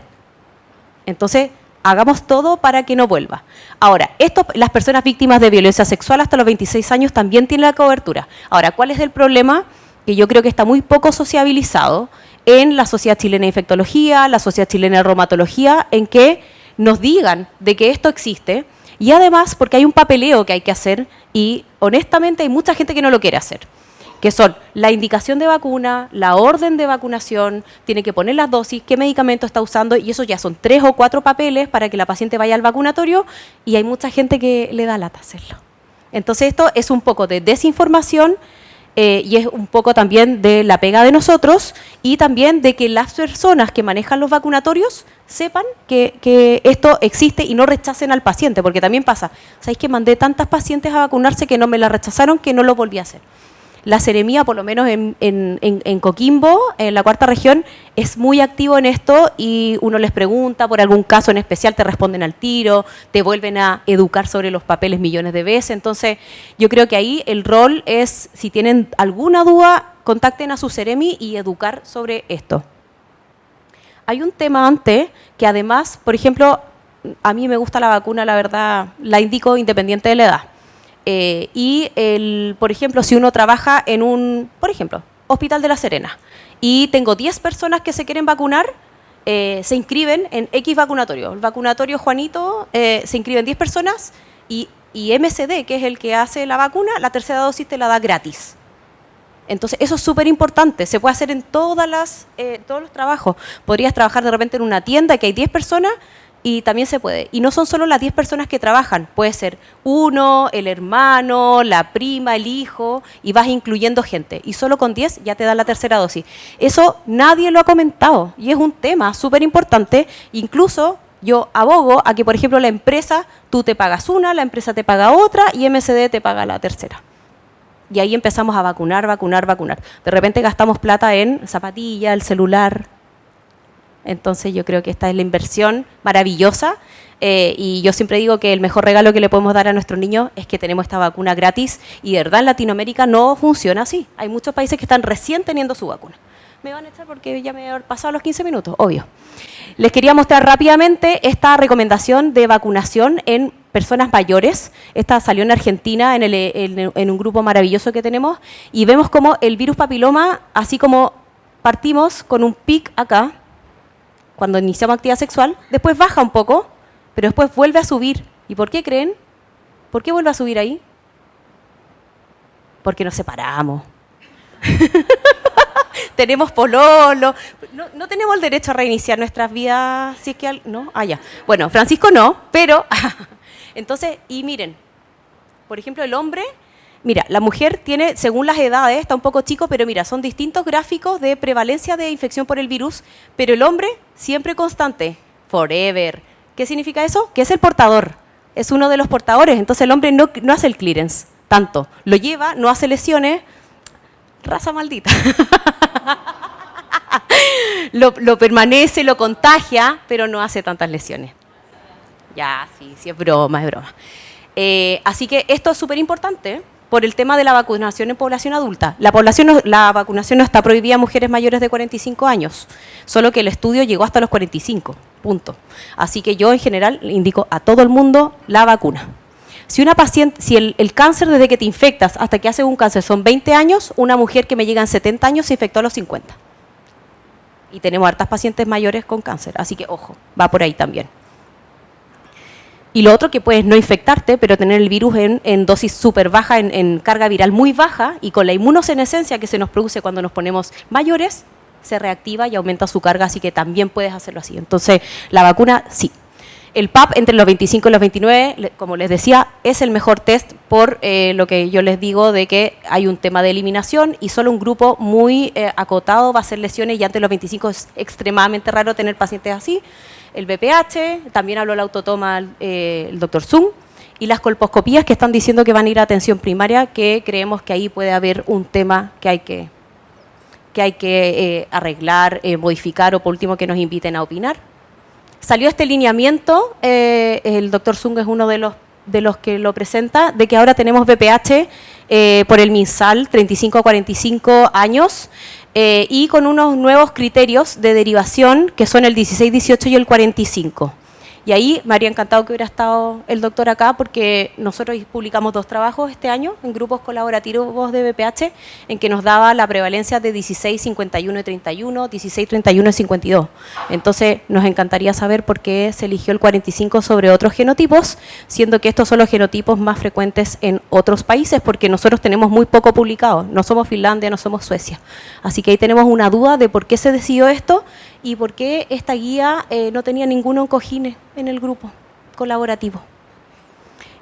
Entonces, hagamos todo para que no vuelva. Ahora, las personas víctimas de violencia sexual hasta los 26 años también tienen la cobertura. Ahora, ¿cuál es el problema? Que yo creo que está muy poco sociabilizado en la Sociedad Chilena de Infectología, la Sociedad Chilena de Reumatología, en que nos digan de que esto existe, y además porque hay un papeleo que hay que hacer y honestamente hay mucha gente que no lo quiere hacer, que son la indicación de vacuna, la orden de vacunación, tiene que poner las dosis, qué medicamento está usando, y eso ya son 3 o 4 papeles para que la paciente vaya al vacunatorio, y hay mucha gente que le da lata hacerlo. Entonces esto es un poco de desinformación y es un poco también de la pega de nosotros y también de que las personas que manejan los vacunatorios sepan que esto existe y no rechacen al paciente, porque también pasa, ¿sabéis que mandé tantas pacientes a vacunarse que no me la rechazaron que no lo volví a hacer? La Seremía, por lo menos en Coquimbo, en la 4ª región, es muy activo en esto y uno les pregunta por algún caso en especial, te responden al tiro, te vuelven a educar sobre los papeles millones de veces. Entonces, yo creo que ahí el rol es, si tienen alguna duda, contacten a su Seremi y educar sobre esto. Hay un tema antes que además, por ejemplo, a mí me gusta la vacuna, la verdad, la indico independiente de la edad. Por ejemplo, si uno trabaja en un, por ejemplo, Hospital de La Serena y tengo 10 personas que se quieren vacunar, se inscriben en X vacunatorio. El vacunatorio Juanito se inscriben 10 personas y MSD, que es el que hace la vacuna, la tercera dosis te la da gratis. Entonces, eso es súper importante. Se puede hacer en todos los trabajos. Podrías trabajar de repente en una tienda que hay 10 personas y también se puede. Y no son solo las 10 personas que trabajan. Puede ser uno, el hermano, la prima, el hijo, y vas incluyendo gente. Y solo con 10 ya te dan la tercera dosis. Eso nadie lo ha comentado y es un tema súper importante. Incluso Yo abogo a que, por ejemplo, la empresa, tú te pagas una, la empresa te paga otra y MSD te paga la tercera. Y ahí empezamos a vacunar. De repente gastamos plata en zapatillas, el celular. Entonces yo creo que esta es la inversión maravillosa. Y yo siempre digo que el mejor regalo que le podemos dar a nuestros niños es que tenemos esta vacuna gratis. Y de verdad en Latinoamérica no funciona así. Hay muchos países que están recién teniendo su vacuna. Me van a echar porque ya me he pasado los 15 minutos, obvio. Les quería mostrar rápidamente esta recomendación de vacunación en personas mayores. Esta salió en Argentina en un grupo maravilloso que tenemos y vemos como el virus papiloma, así como partimos con un pic acá, cuando iniciamos actividad sexual, después baja un poco, pero después vuelve a subir. ¿Y por qué creen? ¿Por qué vuelve a subir ahí? Porque nos separamos. Tenemos pololo, no tenemos el derecho a reiniciar nuestras vidas, si es que no, ya. Bueno, Francisco no, pero entonces, y miren, por ejemplo, el hombre, mira, la mujer tiene, según las edades, está un poco chico, pero mira, son distintos gráficos de prevalencia de infección por el virus, pero el hombre siempre constante, forever. ¿Qué significa eso? Que es el portador, es uno de los portadores, entonces el hombre no hace el clearance tanto, lo lleva, no hace lesiones. Raza maldita. lo permanece, lo contagia, pero no hace tantas lesiones. Ya, sí, es broma, es broma. Así que esto es súper importante por el tema de la vacunación en población adulta. La vacunación no está prohibida a mujeres mayores de 45 años, solo que el estudio llegó hasta los 45, punto. Así que yo en general indico a todo el mundo la vacuna. Si una paciente, si el cáncer desde que te infectas hasta que haces un cáncer son 20 años, una mujer que me llega en 70 años se infectó a los 50. Y tenemos hartas pacientes mayores con cáncer, así que ojo, va por ahí también. Y lo otro que puedes no infectarte, pero tener el virus en dosis súper baja, en carga viral muy baja, y con la inmunosenescencia que se nos produce cuando nos ponemos mayores, se reactiva y aumenta su carga, así que también puedes hacerlo así. Entonces, la vacuna, sí. El PAP entre los 25 y los 29, como les decía, es el mejor test por lo que yo les digo de que hay un tema de eliminación y solo un grupo muy acotado va a hacer lesiones y antes de los 25 es extremadamente raro tener pacientes así. El BPH, también habló la autotoma el doctor Zung, y las colposcopías que están diciendo que van a ir a atención primaria, que creemos que ahí puede haber un tema que hay que arreglar, modificar o por último que nos inviten a opinar. Salió este lineamiento, el doctor Zung es uno de los que lo presenta, de que ahora tenemos BPH por el MinSal, 35 a 45 años, y con unos nuevos criterios de derivación, que son el 16, 18 y el 45. Y ahí me habría encantado que hubiera estado el doctor acá, porque nosotros publicamos 2 trabajos este año en grupos colaborativos de BPH, en que nos daba la prevalencia de 16, 51 y 31, 16, 31 y 52. Entonces, nos encantaría saber por qué se eligió el 45 sobre otros genotipos, siendo que estos son los genotipos más frecuentes en otros países, porque nosotros tenemos muy poco publicado. No somos Finlandia, no somos Suecia. Así que ahí tenemos una duda de por qué se decidió esto, y por qué esta guía no tenía ningún oncogine en el grupo colaborativo.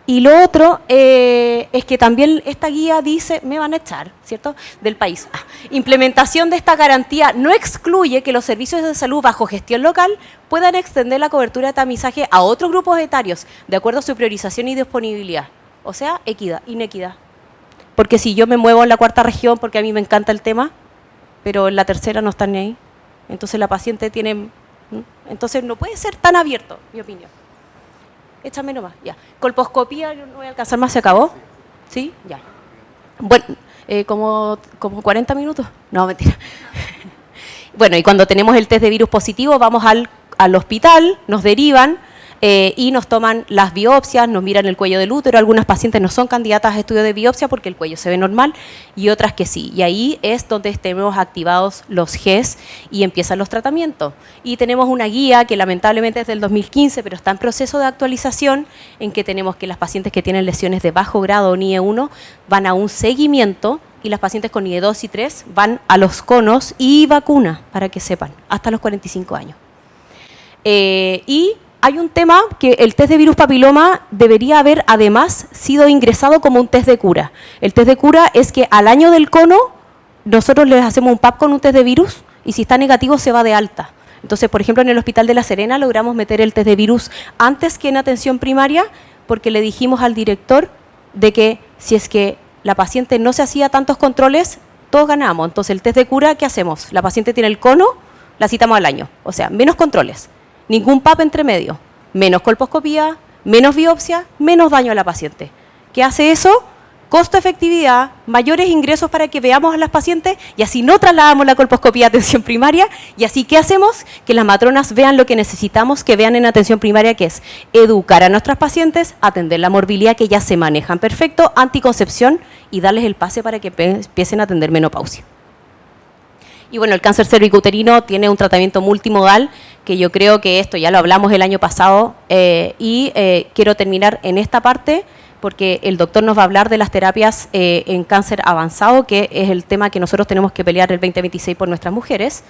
Y lo otro es que también esta guía dice, me van a echar, ¿cierto?, del país. Implementación de esta garantía no excluye que los servicios de salud bajo gestión local puedan extender la cobertura de tamizaje a otros grupos etarios, de acuerdo a su priorización y disponibilidad. O sea, inequidad. Porque si yo me muevo en la 4ª región, porque a mí me encanta el tema, pero en la 3ª no están ni ahí, entonces la paciente tiene... Entonces no puede ser tan abierto, mi opinión. Échame nomás, ya. Colposcopía, no voy a alcanzar más, ¿se acabó? ¿Sí? Ya. Bueno, como 40 minutos. No, mentira. Bueno, y cuando tenemos el test de virus positivo, vamos al hospital, nos derivan y nos toman las biopsias, nos miran el cuello del útero. Algunas pacientes no son candidatas a estudio de biopsia porque el cuello se ve normal y otras que sí. Y ahí es donde tenemos activados los GES y empiezan los tratamientos. Y tenemos una guía que lamentablemente es del 2015, pero está en proceso de actualización, en que tenemos que las pacientes que tienen lesiones de bajo grado o NIE 1 van a un seguimiento y las pacientes con NIE 2 y 3 van a los conos y vacuna, para que sepan, hasta los 45 años. Y hay un tema que el test de virus papiloma debería haber además sido ingresado como un test de cura. El test de cura es que al año del cono nosotros les hacemos un PAP con un test de virus y si está negativo se va de alta. Entonces, por ejemplo, en el Hospital de La Serena logramos meter el test de virus antes que en atención primaria, porque le dijimos al director de que si es que la paciente no se hacía tantos controles, todos ganamos. Entonces, el test de cura, ¿qué hacemos? La paciente tiene el cono, la citamos al año. O sea, menos controles, ningún PAP entre medio, menos colposcopía, menos biopsia, menos daño a la paciente. ¿Qué hace eso? Costo-efectividad, mayores ingresos para que veamos a las pacientes y así no trasladamos la colposcopía a atención primaria y así ¿qué hacemos? Que las matronas vean lo que necesitamos que vean en atención primaria, que es educar a nuestras pacientes, atender la morbilidad que ya se manejan perfecto, anticoncepción y darles el pase para que empiecen a atender menopausia. Y bueno, el cáncer cervicouterino tiene un tratamiento multimodal, que yo creo que esto ya lo hablamos el año pasado, quiero terminar en esta parte, porque el doctor nos va a hablar de las terapias en cáncer avanzado, que es el tema que nosotros tenemos que pelear el 2026 por nuestras mujeres.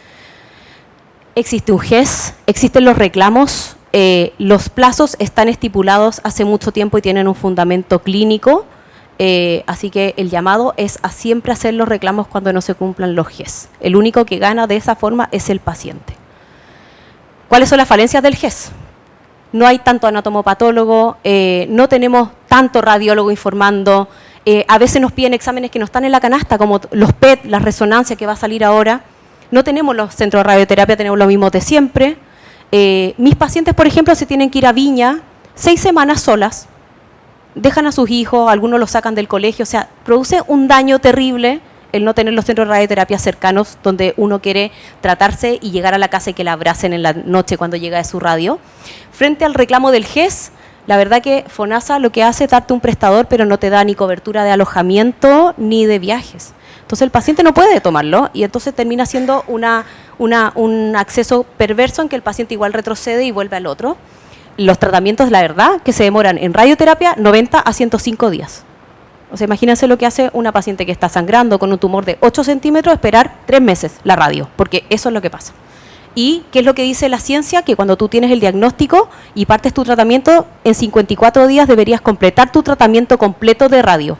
Existe un GES, existen los reclamos, los plazos están estipulados hace mucho tiempo y tienen un fundamento clínico, así que el llamado es a siempre hacer los reclamos cuando no se cumplan los GES. El único que gana de esa forma es el paciente. ¿Cuáles son las falencias del GES? No hay tanto anatomopatólogo, no tenemos tanto radiólogo informando, a veces nos piden exámenes que no están en la canasta, como los PET, la resonancia que va a salir ahora. No tenemos los centros de radioterapia, tenemos lo mismo de siempre. Mis pacientes, por ejemplo, se tienen que ir a Viña 6 semanas solas, dejan a sus hijos, algunos los sacan del colegio, o sea, produce un daño terrible el no tener los centros de radioterapia cercanos donde uno quiere tratarse y llegar a la casa y que la abracen en la noche cuando llega de su radio. Frente al reclamo del GES, la verdad que FONASA lo que hace es darte un prestador, pero no te da ni cobertura de alojamiento ni de viajes. Entonces el paciente no puede tomarlo y entonces termina siendo un acceso perverso en que el paciente igual retrocede y vuelve al otro. Los tratamientos, la verdad, que se demoran en radioterapia 90 a 105 días. O sea, imagínense lo que hace una paciente que está sangrando con un tumor de 8 centímetros, esperar 3 meses la radio, porque eso es lo que pasa. ¿Y qué es lo que dice la ciencia? Que cuando tú tienes el diagnóstico y partes tu tratamiento, en 54 días deberías completar tu tratamiento completo de radio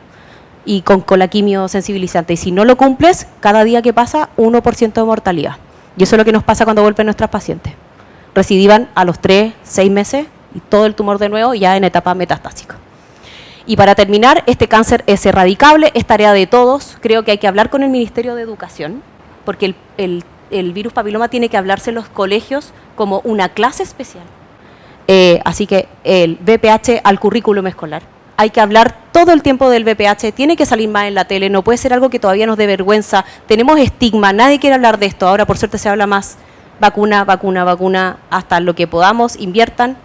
y con la quimio sensibilizante. Y si no lo cumples, cada día que pasa, 1% de mortalidad. Y eso es lo que nos pasa cuando vuelven nuestras pacientes. Recidivan a los 3, 6 meses y todo el tumor de nuevo ya en etapa metastásica. Y para terminar, este cáncer es erradicable, es tarea de todos. Creo que hay que hablar con el Ministerio de Educación, porque el virus papiloma tiene que hablarse en los colegios como una clase especial. Así que el VPH al currículum escolar. Hay que hablar todo el tiempo del VPH, tiene que salir más en la tele, no puede ser algo que todavía nos dé vergüenza. Tenemos estigma, nadie quiere hablar de esto. Ahora, por suerte, se habla más. Vacuna, vacuna, vacuna, hasta lo que podamos, inviertan.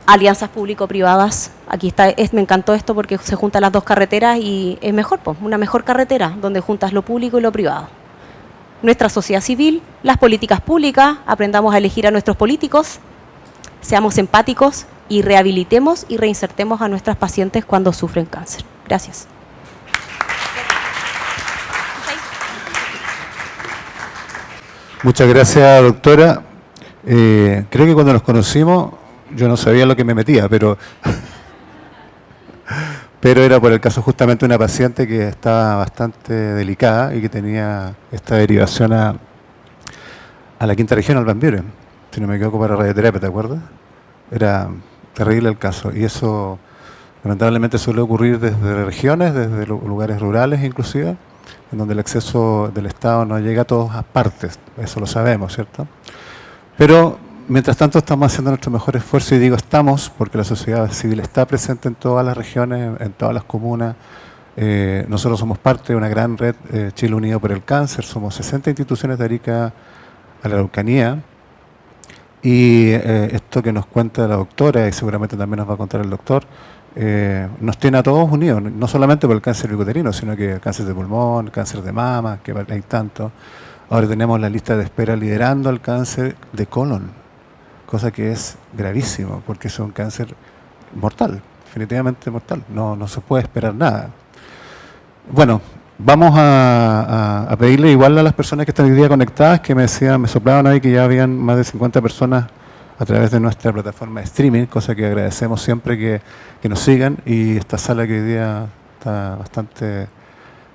Alianzas público-privadas, aquí está, me encantó esto porque se juntan las dos carreteras y es mejor, pues, una mejor carretera donde juntas lo público y lo privado. Nuestra sociedad civil, las políticas públicas, aprendamos a elegir a nuestros políticos, seamos empáticos y rehabilitemos y reinsertemos a nuestras pacientes cuando sufren cáncer. Gracias. Muchas gracias, doctora. Creo que cuando nos conocimos yo no sabía lo que me metía, pero era por el caso justamente de una paciente que estaba bastante delicada y que tenía esta derivación a la quinta región, al Van Buren, si no me equivoco, para radioterapia, ¿te acuerdas? Era terrible el caso y eso lamentablemente suele ocurrir desde regiones, desde lugares rurales inclusive, en donde el acceso del Estado no llega a todas partes, eso lo sabemos, ¿cierto? Pero mientras tanto estamos haciendo nuestro mejor esfuerzo y digo estamos porque la sociedad civil está presente en todas las regiones, en todas las comunas. Nosotros somos parte de una gran red Chile Unido por el Cáncer, somos 60 instituciones de Arica a la Araucanía y esto que nos cuenta la doctora y seguramente también nos va a contar el doctor, nos tiene a todos unidos, no solamente por el cáncer cervicouterino, sino que el cáncer de pulmón, cáncer de mama, que hay tanto. Ahora tenemos la lista de espera liderando el cáncer de colon, cosa que es gravísimo, porque es un cáncer mortal, definitivamente mortal, no se puede esperar nada. Bueno, vamos a pedirle igual a las personas que están hoy día conectadas, que me soplaban ahí que ya habían más de 50 personas a través de nuestra plataforma de streaming, cosa que agradecemos siempre que nos sigan, y esta sala que hoy día está bastante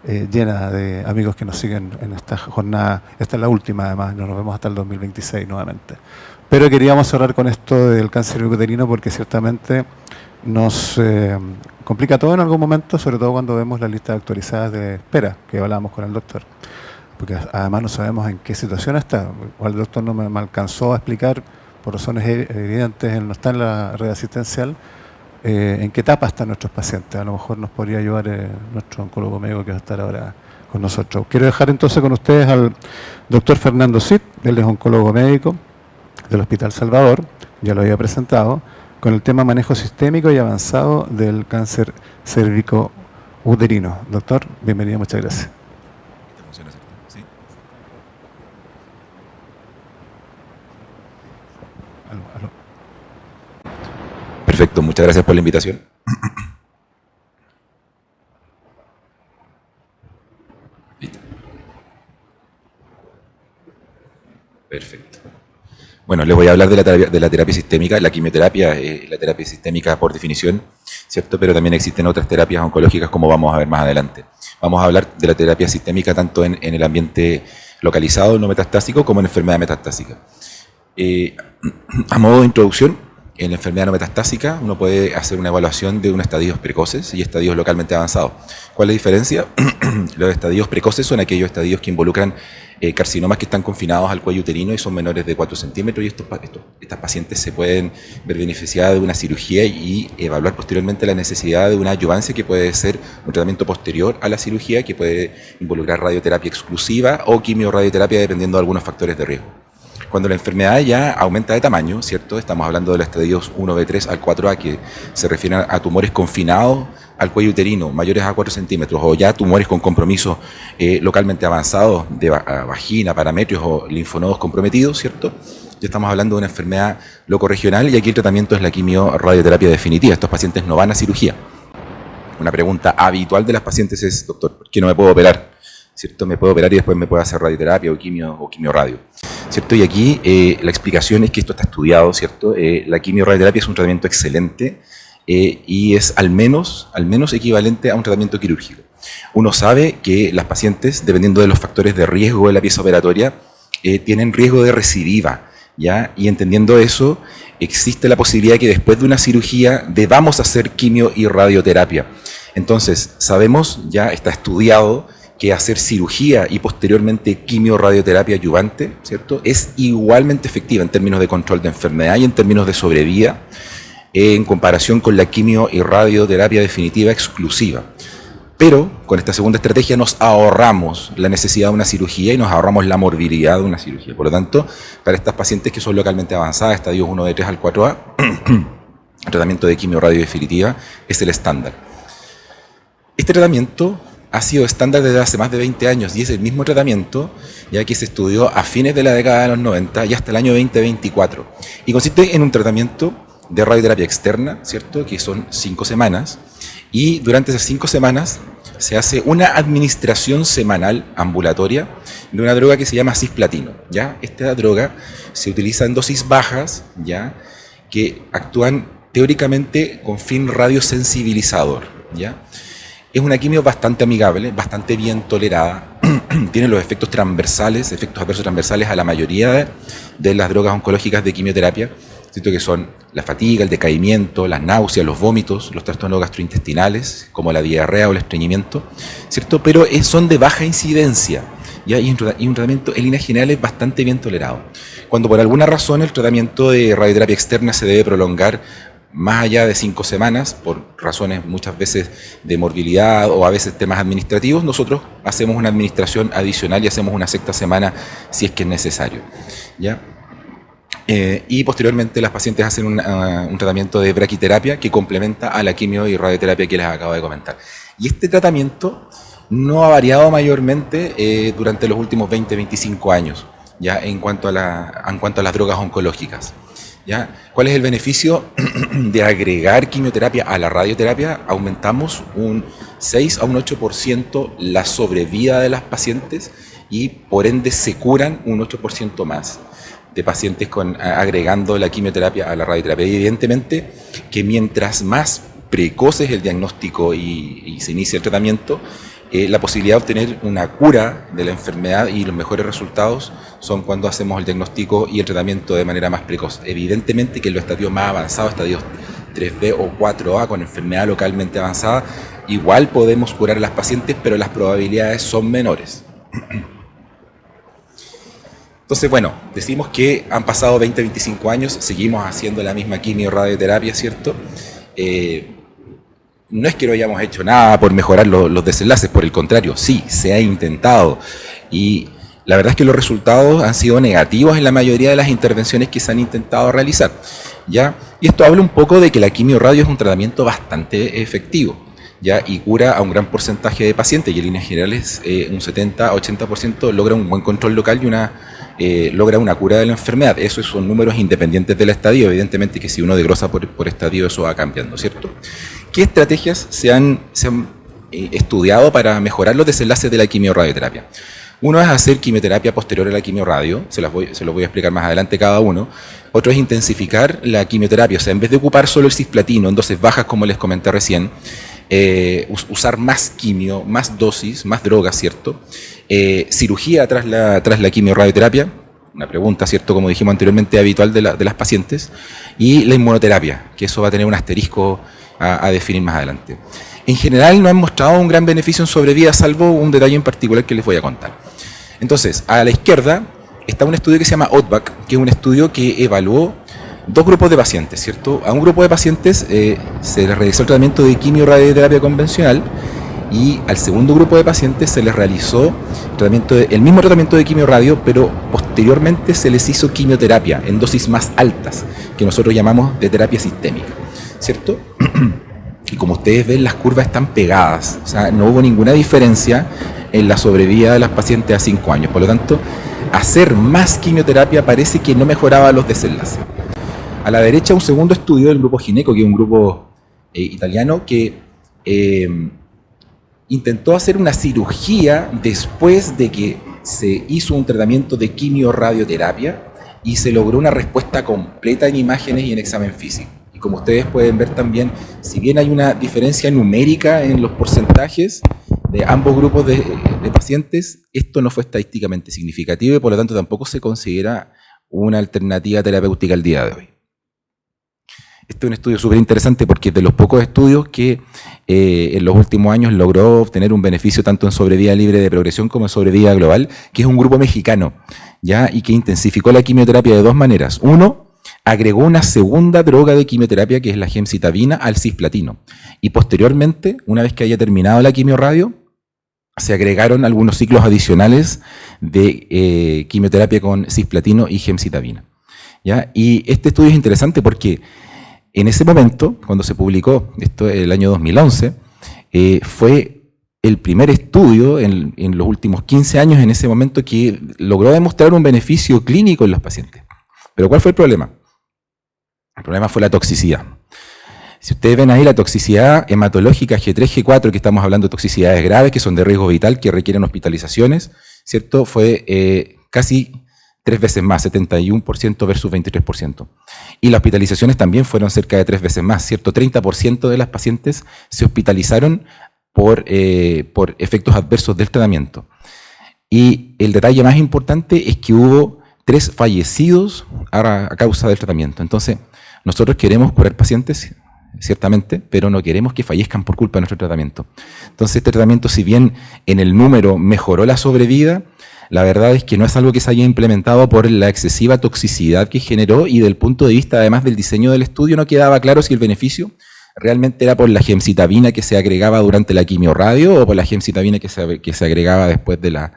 llena de amigos que nos siguen en esta jornada. Esta es la última, además, nos vemos hasta el 2026 nuevamente. Pero queríamos cerrar con esto del cáncer cervicuterino porque ciertamente nos complica todo en algún momento, sobre todo cuando vemos las listas actualizadas de espera, que hablábamos con el doctor. Porque además no sabemos en qué situación está. Igual el doctor no me alcanzó a explicar, por razones evidentes, él no está en la red asistencial, en qué etapa están nuestros pacientes. A lo mejor nos podría ayudar nuestro oncólogo médico que va a estar ahora con nosotros. Quiero dejar entonces con ustedes al doctor Fernando Cid, él es oncólogo médico del Hospital Salvador, ya lo había presentado, con el tema manejo sistémico y avanzado del cáncer cérvico-uterino. Doctor, bienvenido, muchas gracias. Perfecto, muchas gracias por la invitación. Perfecto. Bueno, les voy a hablar de la terapia sistémica. La quimioterapia es la terapia sistémica por definición, ¿cierto? Pero también existen otras terapias oncológicas, como vamos a ver más adelante. Vamos a hablar de la terapia sistémica tanto en el ambiente localizado, no metastásico, como en enfermedad metastásica. A modo de introducción, en la enfermedad no metastásica uno puede hacer una evaluación de unos estadios precoces y estadios localmente avanzados. ¿Cuál es la diferencia? Los estadios precoces son aquellos estadios que involucran carcinomas que están confinados al cuello uterino y son menores de 4 centímetros, y estas pacientes se pueden ver beneficiadas de una cirugía y evaluar posteriormente la necesidad de una adyuvancia que puede ser un tratamiento posterior a la cirugía, que puede involucrar radioterapia exclusiva o quimioradioterapia dependiendo de algunos factores de riesgo. Cuando la enfermedad ya aumenta de tamaño, ¿cierto? Estamos hablando de los estadios 1B3 al 4A, que se refieren a tumores confinados al cuello uterino, mayores a 4 centímetros, o ya tumores con compromisos localmente avanzados de vagina, parametrios o linfonodos comprometidos, ¿cierto? Ya estamos hablando de una enfermedad locorregional y aquí el tratamiento es la quimioradioterapia definitiva. Estos pacientes no van a cirugía. Una pregunta habitual de las pacientes es, doctor, ¿por qué no me puedo operar? ¿Cierto? Me puedo operar y después me puedo hacer radioterapia o quimioradio, ¿cierto? Y aquí la explicación es que esto está estudiado, ¿cierto? La quimioradioterapia es un tratamiento excelente y es al menos equivalente a un tratamiento quirúrgico. Uno sabe que las pacientes, dependiendo de los factores de riesgo de la pieza operatoria, tienen riesgo de recidiva, ¿ya? Y entendiendo eso, existe la posibilidad que después de una cirugía debamos hacer quimio y radioterapia. Entonces, sabemos, ya está estudiado, que hacer cirugía y posteriormente quimioradioterapia adyuvante, ¿cierto?, es igualmente efectiva en términos de control de enfermedad y en términos de sobrevida en comparación con la quimio y radioterapia definitiva exclusiva. Pero con esta segunda estrategia nos ahorramos la necesidad de una cirugía y nos ahorramos la morbilidad de una cirugía. Por lo tanto, para estas pacientes que son localmente avanzadas, estadios 1 de 3 al 4A, el tratamiento de quimio-radio definitiva es el estándar. Este tratamiento ha sido estándar desde hace más de 20 años y es el mismo tratamiento ya que se estudió a fines de la década de los 90 y hasta el año 2024. Y consiste en un tratamiento de radioterapia externa, ¿cierto?, que son 5 semanas, y durante esas 5 semanas se hace una administración semanal ambulatoria de una droga que se llama cisplatino, ¿ya? Esta droga se utiliza en dosis bajas, ¿ya?, que actúan teóricamente con fin radiosensibilizador, ¿ya? Es una quimio bastante amigable, bastante bien tolerada, tiene los efectos adversos transversales a la mayoría de las drogas oncológicas de quimioterapia, ¿cierto?, que son la fatiga, el decaimiento, las náuseas, los vómitos, los trastornos gastrointestinales, como la diarrea o el estreñimiento, ¿cierto?, pero son de baja incidencia, ¿ya? Y un tratamiento en líneas generales bastante bien tolerado. Cuando por alguna razón el tratamiento de radioterapia externa se debe prolongar más allá de 5 semanas, por razones muchas veces de morbilidad o a veces temas administrativos, nosotros hacemos una administración adicional y hacemos una 6ª semana si es que es necesario, ¿ya? Y posteriormente las pacientes hacen un tratamiento de braquiterapia que complementa a la quimio y radioterapia que les acabo de comentar. Y este tratamiento no ha variado mayormente durante los últimos 20-25 años, ¿ya?, en cuanto a las drogas oncológicas. ¿Ya? ¿Cuál es el beneficio de agregar quimioterapia a la radioterapia? Aumentamos un 6 a un 8% la sobrevida de las pacientes y por ende se curan un 8% más de pacientes agregando la quimioterapia a la radioterapia. Y evidentemente que mientras más precoz es el diagnóstico y se inicia el tratamiento, la posibilidad de obtener una cura de la enfermedad y los mejores resultados son cuando hacemos el diagnóstico y el tratamiento de manera más precoz. Evidentemente que en los estadios más avanzados, estadios 3B o 4A con enfermedad localmente avanzada, igual podemos curar a las pacientes, pero las probabilidades son menores. Entonces, bueno, decimos que han pasado 20, 25 años, seguimos haciendo la misma quimio-radioterapia, ¿cierto? No es que no hayamos hecho nada por mejorar los desenlaces, por el contrario, sí, se ha intentado. Y la verdad es que los resultados han sido negativos en la mayoría de las intervenciones que se han intentado realizar, ¿ya? Y esto habla un poco de que la quimio-radio es un tratamiento bastante efectivo, ¿ya? Y cura a un gran porcentaje de pacientes, y en líneas generales un 70-80% logra un buen control local y logra una cura de la enfermedad. Esos son números independientes del estadio. Evidentemente que si uno desglosa por estadio eso va cambiando, ¿cierto? ¿Qué estrategias se han estudiado para mejorar los desenlaces de la quimio-radioterapia? Uno es hacer quimioterapia posterior a la quimio-radio, se los voy a explicar más adelante cada uno. Otro es intensificar la quimioterapia, o sea, en vez de ocupar solo el cisplatino en dosis bajas, como les comenté recién, usar más quimio, más dosis, más drogas, ¿cierto? Cirugía tras la quimio-radioterapia, una pregunta, ¿cierto?, como dijimos anteriormente, habitual de las pacientes, y la inmunoterapia, que eso va a tener un asterisco a definir más adelante. En general no han mostrado un gran beneficio en sobrevida, salvo un detalle en particular que les voy a contar. Entonces, a la izquierda está un estudio que se llama OTBAC, que es un estudio que evaluó dos grupos de pacientes, ¿cierto? A un grupo de pacientes se les realizó el tratamiento de quimio-radioterapia convencional, y al segundo grupo de pacientes se les realizó el mismo tratamiento de quimio-radio, pero posteriormente se les hizo quimioterapia en dosis más altas, que nosotros llamamos de terapia sistémica, ¿cierto? Y como ustedes ven, las curvas están pegadas, o sea, no hubo ninguna diferencia en la sobrevida de las pacientes a 5 años. Por lo tanto, hacer más quimioterapia parece que no mejoraba los desenlaces. A la derecha, un segundo estudio del grupo Gineco, que es un grupo italiano, que intentó hacer una cirugía después de que se hizo un tratamiento de quimio-radioterapia y se logró una respuesta completa en imágenes y en examen físico. Y como ustedes pueden ver también, si bien hay una diferencia numérica en los porcentajes de ambos grupos de pacientes, esto no fue estadísticamente significativo y por lo tanto tampoco se considera una alternativa terapéutica al día de hoy. Este es un estudio súper interesante porque es de los pocos estudios que en los últimos años logró obtener un beneficio tanto en sobrevida libre de progresión como en sobrevida global, que es un grupo mexicano, ¿ya? Y que intensificó la quimioterapia de dos maneras. Uno, agregó una segunda droga de quimioterapia, que es la gemcitabina, al cisplatino. Y posteriormente, una vez que haya terminado la quimioradio, se agregaron algunos ciclos adicionales de quimioterapia con cisplatino y gemcitabina, ¿ya? Y este estudio es interesante porque en ese momento, cuando se publicó, esto es el año 2011, fue el primer estudio en los últimos 15 años en ese momento que logró demostrar un beneficio clínico en los pacientes. Pero ¿cuál fue el problema? El problema fue la toxicidad. Si ustedes ven ahí la toxicidad hematológica G3, G4, que estamos hablando de toxicidades graves, que son de riesgo vital, que requieren hospitalizaciones, ¿cierto? Fue casi 3 veces más, 71% versus 23%. Y las hospitalizaciones también fueron cerca de 3 veces más, ¿cierto? 30% de las pacientes se hospitalizaron por efectos adversos del tratamiento. Y el detalle más importante es que hubo 3 fallecidos a causa del tratamiento. Entonces, nosotros queremos curar pacientes, ciertamente, pero no queremos que fallezcan por culpa de nuestro tratamiento. Entonces, este tratamiento, si bien en el número mejoró la sobrevida, la verdad es que no es algo que se haya implementado por la excesiva toxicidad que generó, y del punto de vista además del diseño del estudio no quedaba claro si el beneficio realmente era por la gemcitabina que se agregaba durante la quimioradio o por la gemcitabina que se agregaba después de la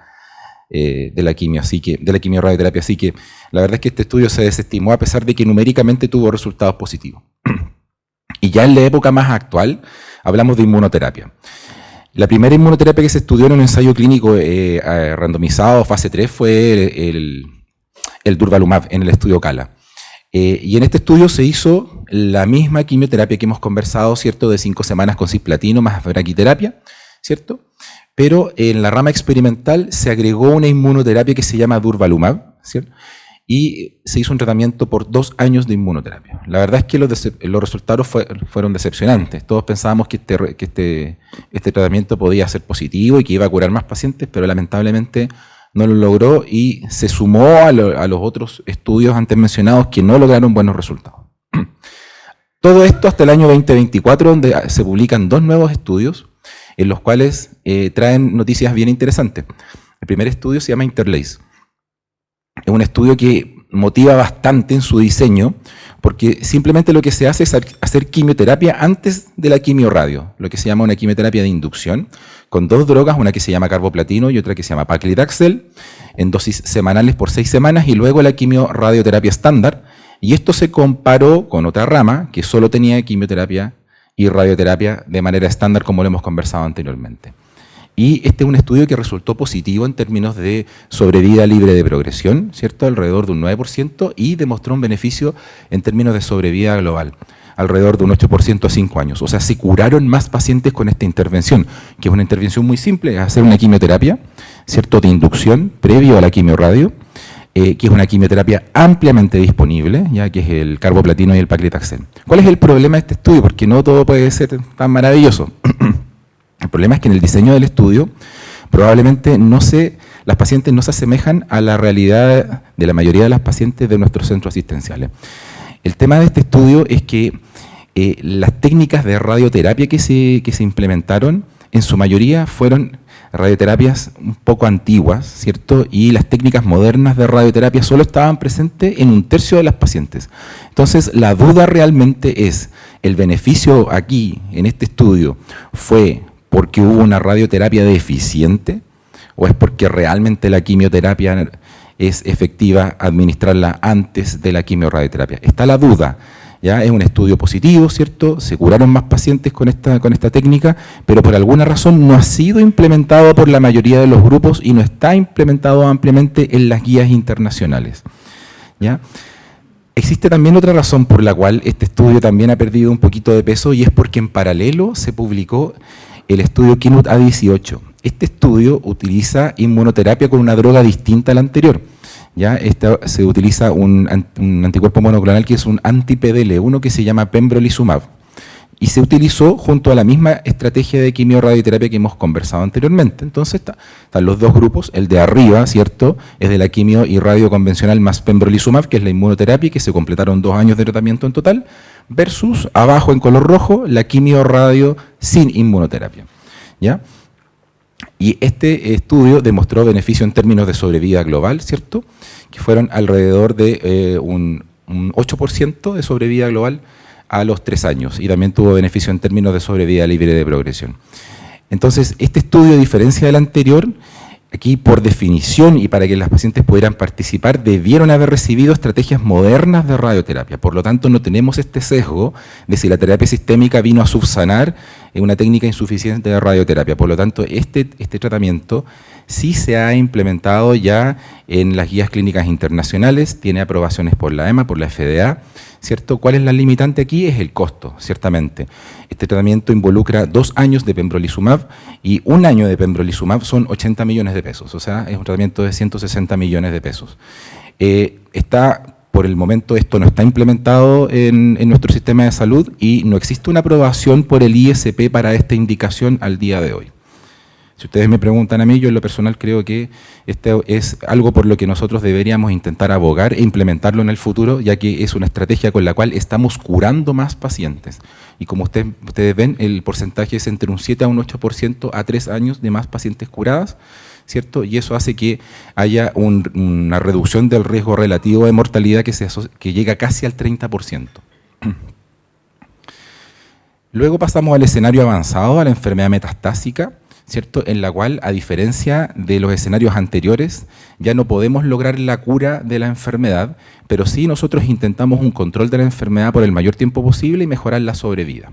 quimioradioterapia. Así que la verdad es que este estudio se desestimó a pesar de que numéricamente tuvo resultados positivos. Y ya en la época más actual hablamos de inmunoterapia. La primera inmunoterapia que se estudió en un ensayo clínico randomizado, fase 3, fue el durvalumab en el estudio CALA. Y en este estudio se hizo la misma quimioterapia que hemos conversado, ¿cierto?, de 5 semanas con cisplatino más braquiterapia, ¿cierto? Pero en la rama experimental se agregó una inmunoterapia que se llama durvalumab, ¿cierto? y se hizo un tratamiento por 2 años de inmunoterapia. La verdad es que los resultados fueron decepcionantes. Todos pensábamos que este tratamiento podía ser positivo y que iba a curar más pacientes, pero lamentablemente no lo logró y se sumó a los otros estudios antes mencionados que no lograron buenos resultados. Todo esto hasta el año 2024, donde se publican 2 nuevos estudios, en los cuales traen noticias bien interesantes. El primer estudio se llama Interlace. Es un estudio que motiva bastante en su diseño, porque simplemente lo que se hace es hacer quimioterapia antes de la quimioradio, lo que se llama una quimioterapia de inducción, con 2 drogas, una que se llama carboplatino y otra que se llama paclitaxel, en dosis semanales por 6 semanas, y luego la quimioradioterapia estándar. Y esto se comparó con otra rama que solo tenía quimioterapia y radioterapia de manera estándar, como lo hemos conversado anteriormente. Y este es un estudio que resultó positivo en términos de sobrevida libre de progresión, ¿cierto? Alrededor de un 9%, y demostró un beneficio en términos de sobrevida global, alrededor de un 8% a 5 años. O sea, se curaron más pacientes con esta intervención, que es una intervención muy simple, es hacer una quimioterapia, ¿cierto?, de inducción previo a la quimioradio, que es una quimioterapia ampliamente disponible, ya que es el carboplatino y el paclitaxel. ¿Cuál es el problema de este estudio? Porque no todo puede ser tan maravilloso. El problema es que en el diseño del estudio probablemente las pacientes no se asemejan a la realidad de la mayoría de las pacientes de nuestros centros asistenciales. El tema de este estudio es que las técnicas de radioterapia que se implementaron en su mayoría fueron radioterapias un poco antiguas, ¿cierto? Y las técnicas modernas de radioterapia solo estaban presentes en 1/3 de las pacientes. Entonces, la duda realmente es, ¿el beneficio aquí, en este estudio, fue porque hubo una radioterapia deficiente o es porque realmente la quimioterapia es efectiva administrarla antes de la quimioradioterapia? Está la duda. ¿Ya? Es un estudio positivo, ¿cierto? Se curaron más pacientes con esta técnica, pero por alguna razón no ha sido implementado por la mayoría de los grupos y no está implementado ampliamente en las guías internacionales. ¿Ya? Existe también otra razón por la cual este estudio también ha perdido un poquito de peso, y es porque en paralelo se publicó el estudio Keynote A18. Este estudio utiliza inmunoterapia con una droga distinta a la anterior. ¿Ya? Se utiliza un anticuerpo monoclonal que es un anti-PDL1 que se llama pembrolizumab, y se utilizó junto a la misma estrategia de quimioradioterapia que hemos conversado anteriormente. Entonces están los 2 grupos, el de arriba, ¿cierto?, es de la quimio y radio convencional más pembrolizumab, que es la inmunoterapia, que se completaron 2 años de tratamiento en total, versus abajo en color rojo la quimio-radio sin inmunoterapia. ¿Ya? Y este estudio demostró beneficio en términos de sobrevida global, ¿cierto?, que fueron alrededor de un 8% de sobrevida global a los 3 años, y también tuvo beneficio en términos de sobrevida libre de progresión. Entonces, este estudio, a diferencia del anterior, aquí por definición y para que las pacientes pudieran participar, debieron haber recibido estrategias modernas de radioterapia. Por lo tanto, no tenemos este sesgo de si la terapia sistémica vino a subsanar una técnica insuficiente de radioterapia. Por lo tanto, este tratamiento sí se ha implementado ya en las guías clínicas internacionales, tiene aprobaciones por la EMA, por la FDA, ¿cierto? ¿Cuál es la limitante aquí? Es el costo, ciertamente. Este tratamiento involucra 2 años de pembrolizumab, y 1 año de pembrolizumab son 80 millones de pesos, o sea, es un tratamiento de 160 millones de pesos. Por el momento esto no está implementado en nuestro sistema de salud y no existe una aprobación por el ISP para esta indicación al día de hoy. Si ustedes me preguntan a mí, yo en lo personal creo que este es algo por lo que nosotros deberíamos intentar abogar e implementarlo en el futuro, ya que es una estrategia con la cual estamos curando más pacientes. Y como ustedes ven, el porcentaje es entre un 7 a un 8% a 3 años de más pacientes curadas, ¿cierto? Y eso hace que haya una reducción del riesgo relativo de mortalidad que llega casi al 30%. Luego pasamos al escenario avanzado, a la enfermedad metastásica, ¿cierto?, en la cual, a diferencia de los escenarios anteriores, ya no podemos lograr la cura de la enfermedad, pero sí nosotros intentamos un control de la enfermedad por el mayor tiempo posible y mejorar la sobrevida.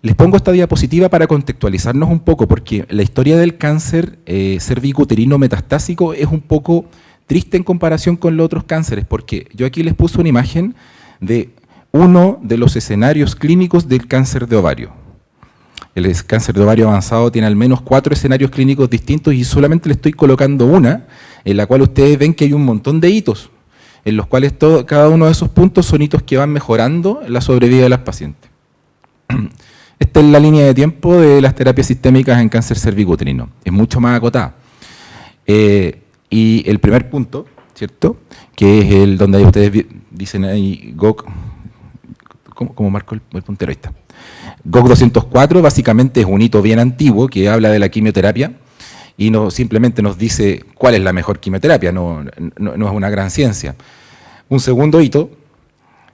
Les pongo esta diapositiva para contextualizarnos un poco, porque la historia del cáncer cervicuterino metastásico es un poco triste en comparación con los otros cánceres, porque yo aquí les puse una imagen de uno de los escenarios clínicos del cáncer de ovario. El cáncer de ovario avanzado tiene al menos 4 escenarios clínicos distintos, y solamente le estoy colocando una en la cual ustedes ven que hay un montón de hitos. en los cuales cada uno de esos puntos son hitos que van mejorando la sobrevida de las pacientes. Esta es la línea de tiempo de las terapias sistémicas en cáncer cervicuterino. Es mucho más acotada. Y el primer punto, ¿cierto?, que es el donde ustedes dicen ahí GOC, ¿cómo marco el puntero? Ahí está. GOC 204 básicamente es un hito bien antiguo que habla de la quimioterapia y no simplemente nos dice cuál es la mejor quimioterapia, no es una gran ciencia. Un segundo hito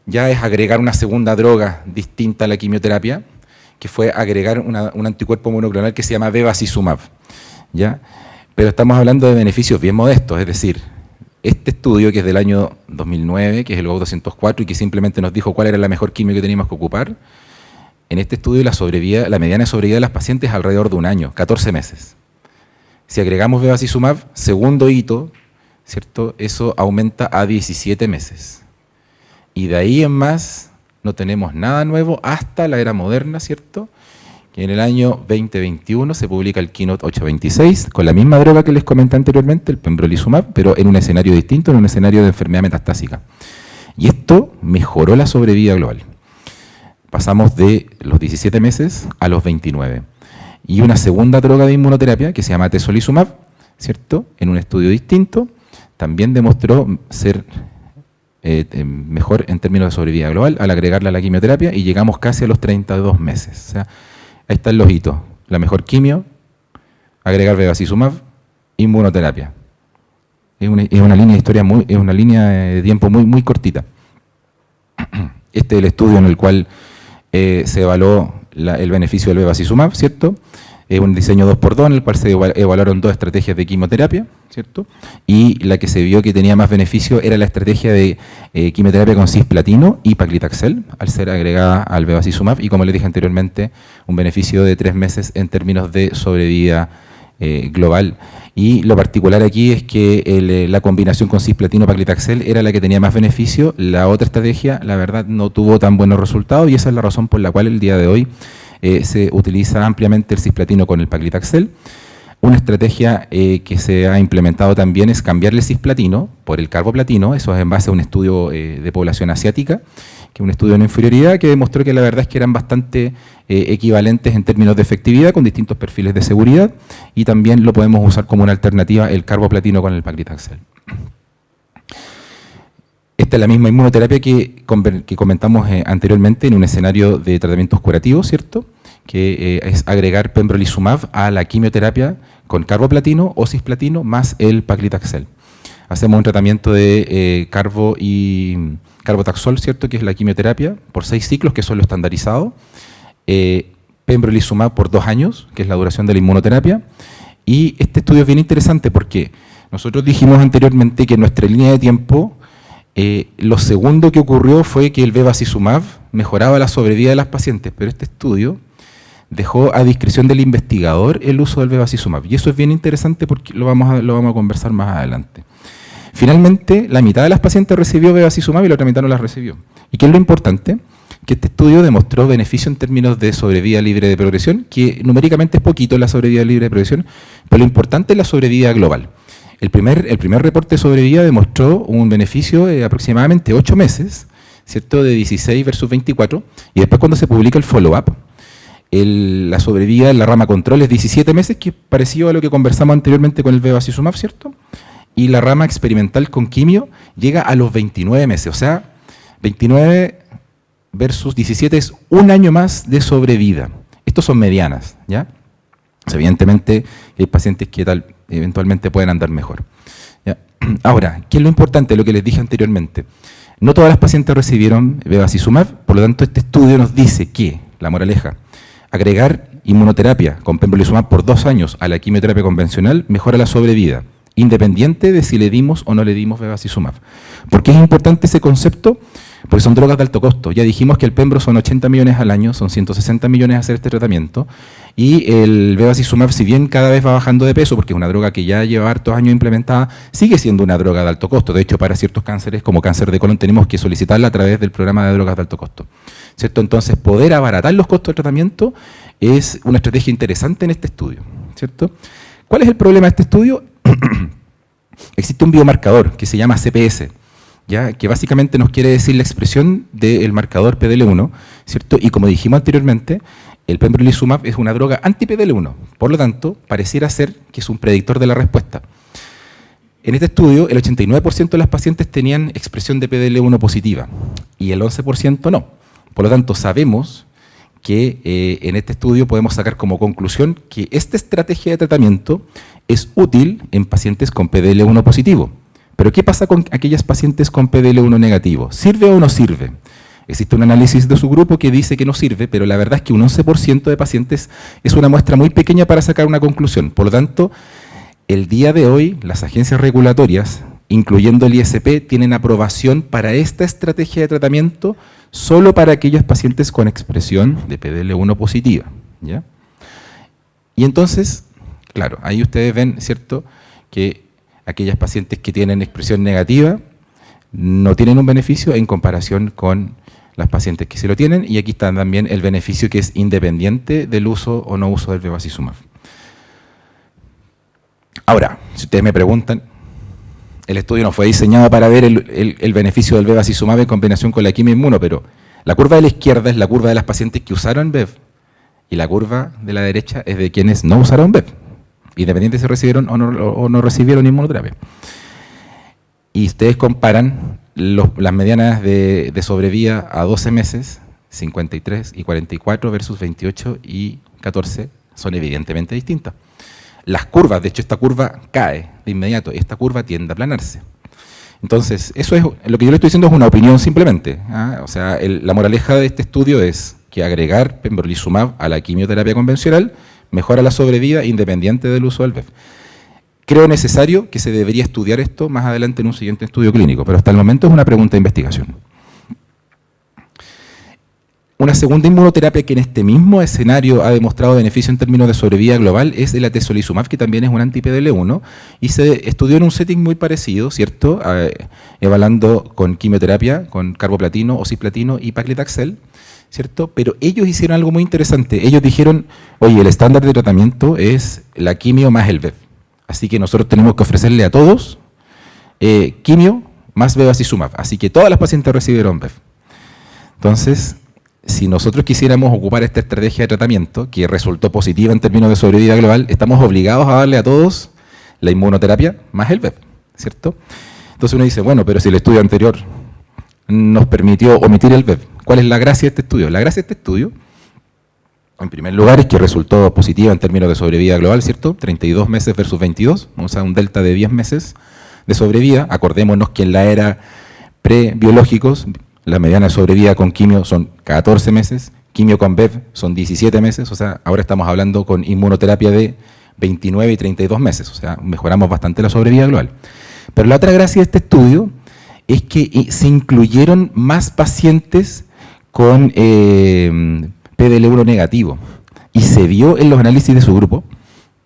ya es agregar una segunda droga distinta a la quimioterapia, que fue agregar un anticuerpo monoclonal que se llama bevacizumab, ¿ya? Pero estamos hablando de beneficios bien modestos, es decir, este estudio que es del año 2009, que es el GOC 204 y que simplemente nos dijo cuál era la mejor quimio que teníamos que ocupar, en este estudio la mediana sobrevida de las pacientes es alrededor de un año, 14 meses. Si agregamos bevacizumab, segundo hito, ¿cierto?, eso aumenta a 17 meses. Y de ahí en más no tenemos nada nuevo hasta la era moderna, ¿cierto?, que en el año 2021 se publica el Keynote 826, con la misma droga que les comenté anteriormente, el pembrolizumab, pero en un escenario distinto, en un escenario de enfermedad metastásica. Y esto mejoró la sobrevida global. Pasamos de los 17 meses a los 29. Y una segunda droga de inmunoterapia, que se llama atezolizumab, ¿cierto?, en un estudio distinto, también demostró ser mejor en términos de sobrevida global al agregarla a la quimioterapia y llegamos casi a los 32 meses. O sea, ahí están los hitos. La mejor quimio, agregar bevacizumab, inmunoterapia. Es una línea de historia es una línea de tiempo muy cortita. Este es el estudio en el cual se evaluó el beneficio del bevacizumab, ¿cierto? Es un diseño 2x2 en el cual se evaluaron dos estrategias de quimioterapia, ¿cierto? Y la que se vio que tenía más beneficio era la estrategia de quimioterapia con cisplatino y paclitaxel, al ser agregada al bevacizumab, y como les dije anteriormente, un beneficio de 3 meses en términos de sobrevida global. Y lo particular aquí es que la combinación con cisplatino-paclitaxel era la que tenía más beneficio. La otra estrategia, la verdad, no tuvo tan buenos resultados y esa es la razón por la cual el día de hoy se utiliza ampliamente el cisplatino con el paclitaxel. Una estrategia que se ha implementado también es cambiarle el cisplatino por el carboplatino. Eso es en base a un estudio de población asiática, que es un estudio de no inferioridad que demostró que la verdad es que eran bastante equivalentes en términos de efectividad con distintos perfiles de seguridad y también lo podemos usar como una alternativa el carboplatino con el paclitaxel. Esta es la misma inmunoterapia que comentamos anteriormente en un escenario de tratamientos curativos, ¿cierto?, que es agregar pembrolizumab a la quimioterapia con carboplatino o cisplatino más el paclitaxel. Hacemos un tratamiento de carbo y carbotaxol, ¿cierto?, que es la quimioterapia, por 6 ciclos, que son lo estandarizado. Pembrolizumab por 2 años, que es la duración de la inmunoterapia. Y este estudio es bien interesante porque nosotros dijimos anteriormente que en nuestra línea de tiempo lo segundo que ocurrió fue que el bevacizumab mejoraba la sobrevida de las pacientes, pero este estudio dejó a discreción del investigador el uso del bevacizumab. Y eso es bien interesante porque lo vamos a conversar más adelante. Finalmente, la mitad de las pacientes recibió bevacizumab y la otra mitad no las recibió. ¿Y qué es lo importante? Que este estudio demostró beneficio en términos de sobrevida libre de progresión, que numéricamente es poquito la sobrevida libre de progresión, pero lo importante es la sobrevida global. El primer reporte de sobrevida demostró un beneficio de aproximadamente 8 meses, ¿cierto?, de 16 versus 24, y después cuando se publica el follow-up, la sobrevida en la rama control es 17 meses, que es parecido a lo que conversamos anteriormente con el bevacizumab, ¿cierto? Y la rama experimental con quimio llega a los 29 meses, o sea, 29 versus 17 es un año más de sobrevida. Estos son medianas, ¿ya? O sea, evidentemente hay pacientes que eventualmente pueden andar mejor, ¿ya? Ahora, ¿qué es lo importante? Lo que les dije anteriormente. No todas las pacientes recibieron bevacizumab, por lo tanto este estudio nos dice que, la moraleja, agregar inmunoterapia con pembrolizumab por 2 años a la quimioterapia convencional mejora la sobrevida, independiente de si le dimos o no le dimos bevacizumab. ¿Por qué es importante ese concepto? Porque son drogas de alto costo. Ya dijimos que el pembro son 80 millones al año, son 160 millones hacer este tratamiento, y el bevacizumab, si bien cada vez va bajando de peso, porque es una droga que ya lleva hartos años implementada, sigue siendo una droga de alto costo. De hecho, para ciertos cánceres, como cáncer de colon, tenemos que solicitarla a través del programa de drogas de alto costo, ¿cierto? Entonces, poder abaratar los costos de tratamiento es una estrategia interesante en este estudio, ¿cierto? ¿Cuál es el problema de este estudio? Existe un biomarcador que se llama CPS, ya que básicamente nos quiere decir la expresión del marcador PDL1, ¿cierto? Y como dijimos anteriormente, el pembrolizumab es una droga anti-PDL1, por lo tanto, pareciera ser que es un predictor de la respuesta. En este estudio, el 89% de las pacientes tenían expresión de PDL1 positiva y el 11% no. Por lo tanto, sabemos que en este estudio podemos sacar como conclusión que esta estrategia de tratamiento es útil en pacientes con PDL1 positivo. Pero ¿qué pasa con aquellas pacientes con PDL1 negativo? ¿Sirve o no sirve? Existe un análisis de su grupo que dice que no sirve, pero la verdad es que un 11% de pacientes es una muestra muy pequeña para sacar una conclusión. Por lo tanto, el día de hoy, las agencias regulatorias, incluyendo el ISP, tienen aprobación para esta estrategia de tratamiento solo para aquellos pacientes con expresión de PDL1 positiva, ¿ya? Y entonces, claro, ahí ustedes ven, ¿cierto?, que aquellas pacientes que tienen expresión negativa no tienen un beneficio en comparación con las pacientes que sí lo tienen, y aquí está también el beneficio que es independiente del uso o no uso del bevacizumab. Ahora, si ustedes me preguntan, el estudio no fue diseñado para ver el beneficio del bevacizumab en combinación con la quimioinmuno, pero la curva de la izquierda es la curva de las pacientes que usaron BEV y la curva de la derecha es de quienes no usaron BEV, independiente si recibieron o no recibieron inmunoterapia. Y ustedes comparan las medianas de sobrevida a 12 meses, 53 y 44 versus 28 y 14, son evidentemente distintas. Las curvas, de hecho esta curva cae de inmediato, esta curva tiende a aplanarse. Entonces, eso es lo que yo le estoy diciendo, es una opinión simplemente, ¿ah? O sea, la moraleja de este estudio es que agregar pembrolizumab a la quimioterapia convencional mejora la sobrevida independiente del uso del BEV. Creo necesario que se debería estudiar esto más adelante en un siguiente estudio clínico, pero hasta el momento es una pregunta de investigación. Una segunda inmunoterapia que en este mismo escenario ha demostrado beneficio en términos de sobrevida global es el atezolizumab, que también es un anti-PDL1, y se estudió en un setting muy parecido, ¿cierto? Evaluando con quimioterapia, con carboplatino, ocisplatino y paclitaxel, ¿cierto? Pero ellos hicieron algo muy interesante. Ellos dijeron, oye, el estándar de tratamiento es la quimio más el BEV. Así que nosotros tenemos que ofrecerle a todos quimio más bevacizumab. Así que todas las pacientes recibieron BEV. Entonces, si nosotros quisiéramos ocupar esta estrategia de tratamiento, que resultó positiva en términos de sobrevida global, estamos obligados a darle a todos la inmunoterapia más el BEV, ¿cierto? Entonces uno dice, bueno, pero si el estudio anterior nos permitió omitir el BEV, ¿cuál es la gracia de este estudio? La gracia de este estudio, en primer lugar, es que resultó positiva en términos de sobrevida global, ¿cierto? 32 meses versus 22, o sea, un delta de 10 meses de sobrevida. Acordémonos que en la era pre-biológicos, la mediana de sobrevida con quimio son 14 meses, quimio con BEV son 17 meses, o sea, ahora estamos hablando con inmunoterapia de 29 y 32 meses, o sea, mejoramos bastante la sobrevida global. Pero la otra gracia de este estudio es que se incluyeron más pacientes con PDL1 negativo, y se vio en los análisis de su grupo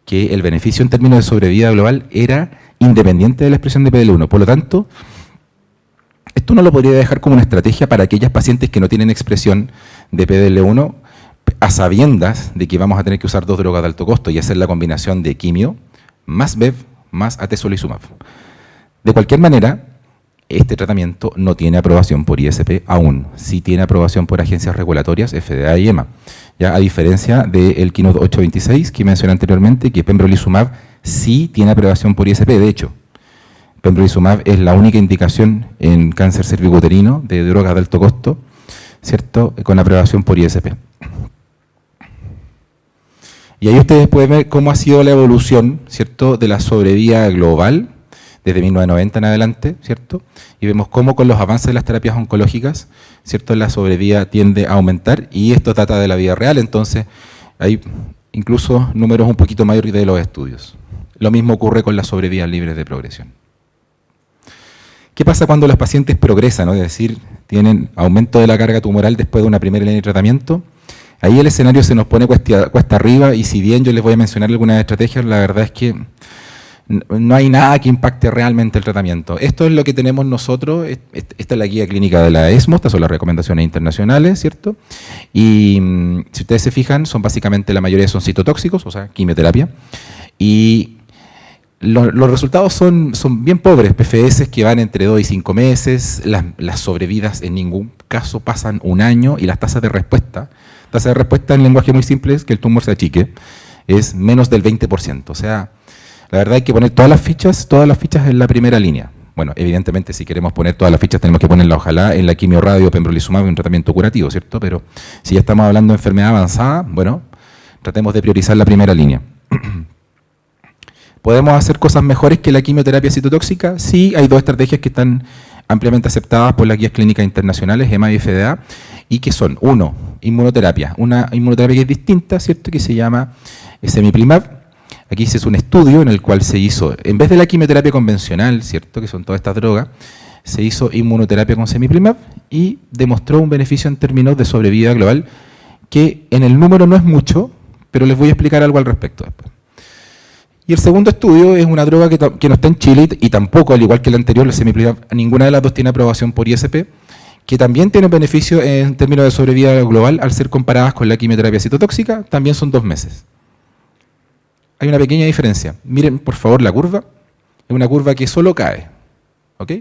que el beneficio en términos de sobrevida global era independiente de la expresión de PDL1. Por lo tanto, esto no lo podría dejar como una estrategia para aquellas pacientes que no tienen expresión de PDL1 a sabiendas de que vamos a tener que usar dos drogas de alto costo y hacer la combinación de quimio más BEV más atezolizumab. De cualquier manera, este tratamiento no tiene aprobación por ISP aún. Sí tiene aprobación por agencias regulatorias, FDA y EMA. Ya a diferencia del Keynote 826 que mencioné anteriormente, que pembrolizumab sí tiene aprobación por ISP. De hecho, pembrolizumab es la única indicación en cáncer cervicuterino de drogas de alto costo, ¿cierto?, con aprobación por ISP. Y ahí ustedes pueden ver cómo ha sido la evolución, ¿cierto?, de la sobrevida global desde 1990 en adelante, ¿cierto? Y vemos cómo con los avances de las terapias oncológicas, ¿cierto?, la sobrevida tiende a aumentar, y esto trata de la vida real, entonces hay incluso números un poquito mayores de los estudios. Lo mismo ocurre con las sobrevidas libres de progresión. ¿Qué pasa cuando los pacientes progresan, ¿no? Es decir, tienen aumento de la carga tumoral después de una primera línea de tratamiento? Ahí el escenario se nos pone cuesta arriba, y si bien yo les voy a mencionar algunas estrategias, la verdad es que no hay nada que impacte realmente el tratamiento. Esto es lo que tenemos nosotros, esta es la guía clínica de la ESMO, estas son las recomendaciones internacionales, ¿cierto? Y si ustedes se fijan, son básicamente, la mayoría son citotóxicos, o sea, quimioterapia, y Los resultados son bien pobres, PFS que van entre 2 y 5 meses, las sobrevidas en ningún caso pasan un año y las tasas de respuesta en lenguaje muy simple es que el tumor se achique, es menos del 20%. O sea, la verdad hay que poner todas las fichas en la primera línea. Bueno, evidentemente si queremos poner todas las fichas tenemos que ponerla ojalá en la quimio-radio pembrolizumab, un tratamiento curativo, ¿cierto? Pero si ya estamos hablando de enfermedad avanzada, bueno, tratemos de priorizar la primera línea. ¿Podemos hacer cosas mejores que la quimioterapia citotóxica? Sí, hay 2 estrategias que están ampliamente aceptadas por las guías clínicas internacionales, EMA y FDA, y que son, 1, inmunoterapia. Una inmunoterapia que es distinta, ¿cierto?, que se llama Semiplimab. Aquí se hizo un estudio en el cual se hizo, en vez de la quimioterapia convencional, ¿cierto?, que son todas estas drogas, se hizo inmunoterapia con Semiplimab y demostró un beneficio en términos de sobrevida global, que en el número no es mucho, pero les voy a explicar algo al respecto después. Y el segundo estudio es una droga que no está en Chile y tampoco, al igual que el anterior, la Semiplimab, ninguna de las dos tiene aprobación por ISP, que también tiene un beneficio en términos de sobrevida global al ser comparadas con la quimioterapia citotóxica, también son 2 meses. Hay una pequeña diferencia. Miren, por favor, la curva. Es una curva que solo cae. ¿Ok?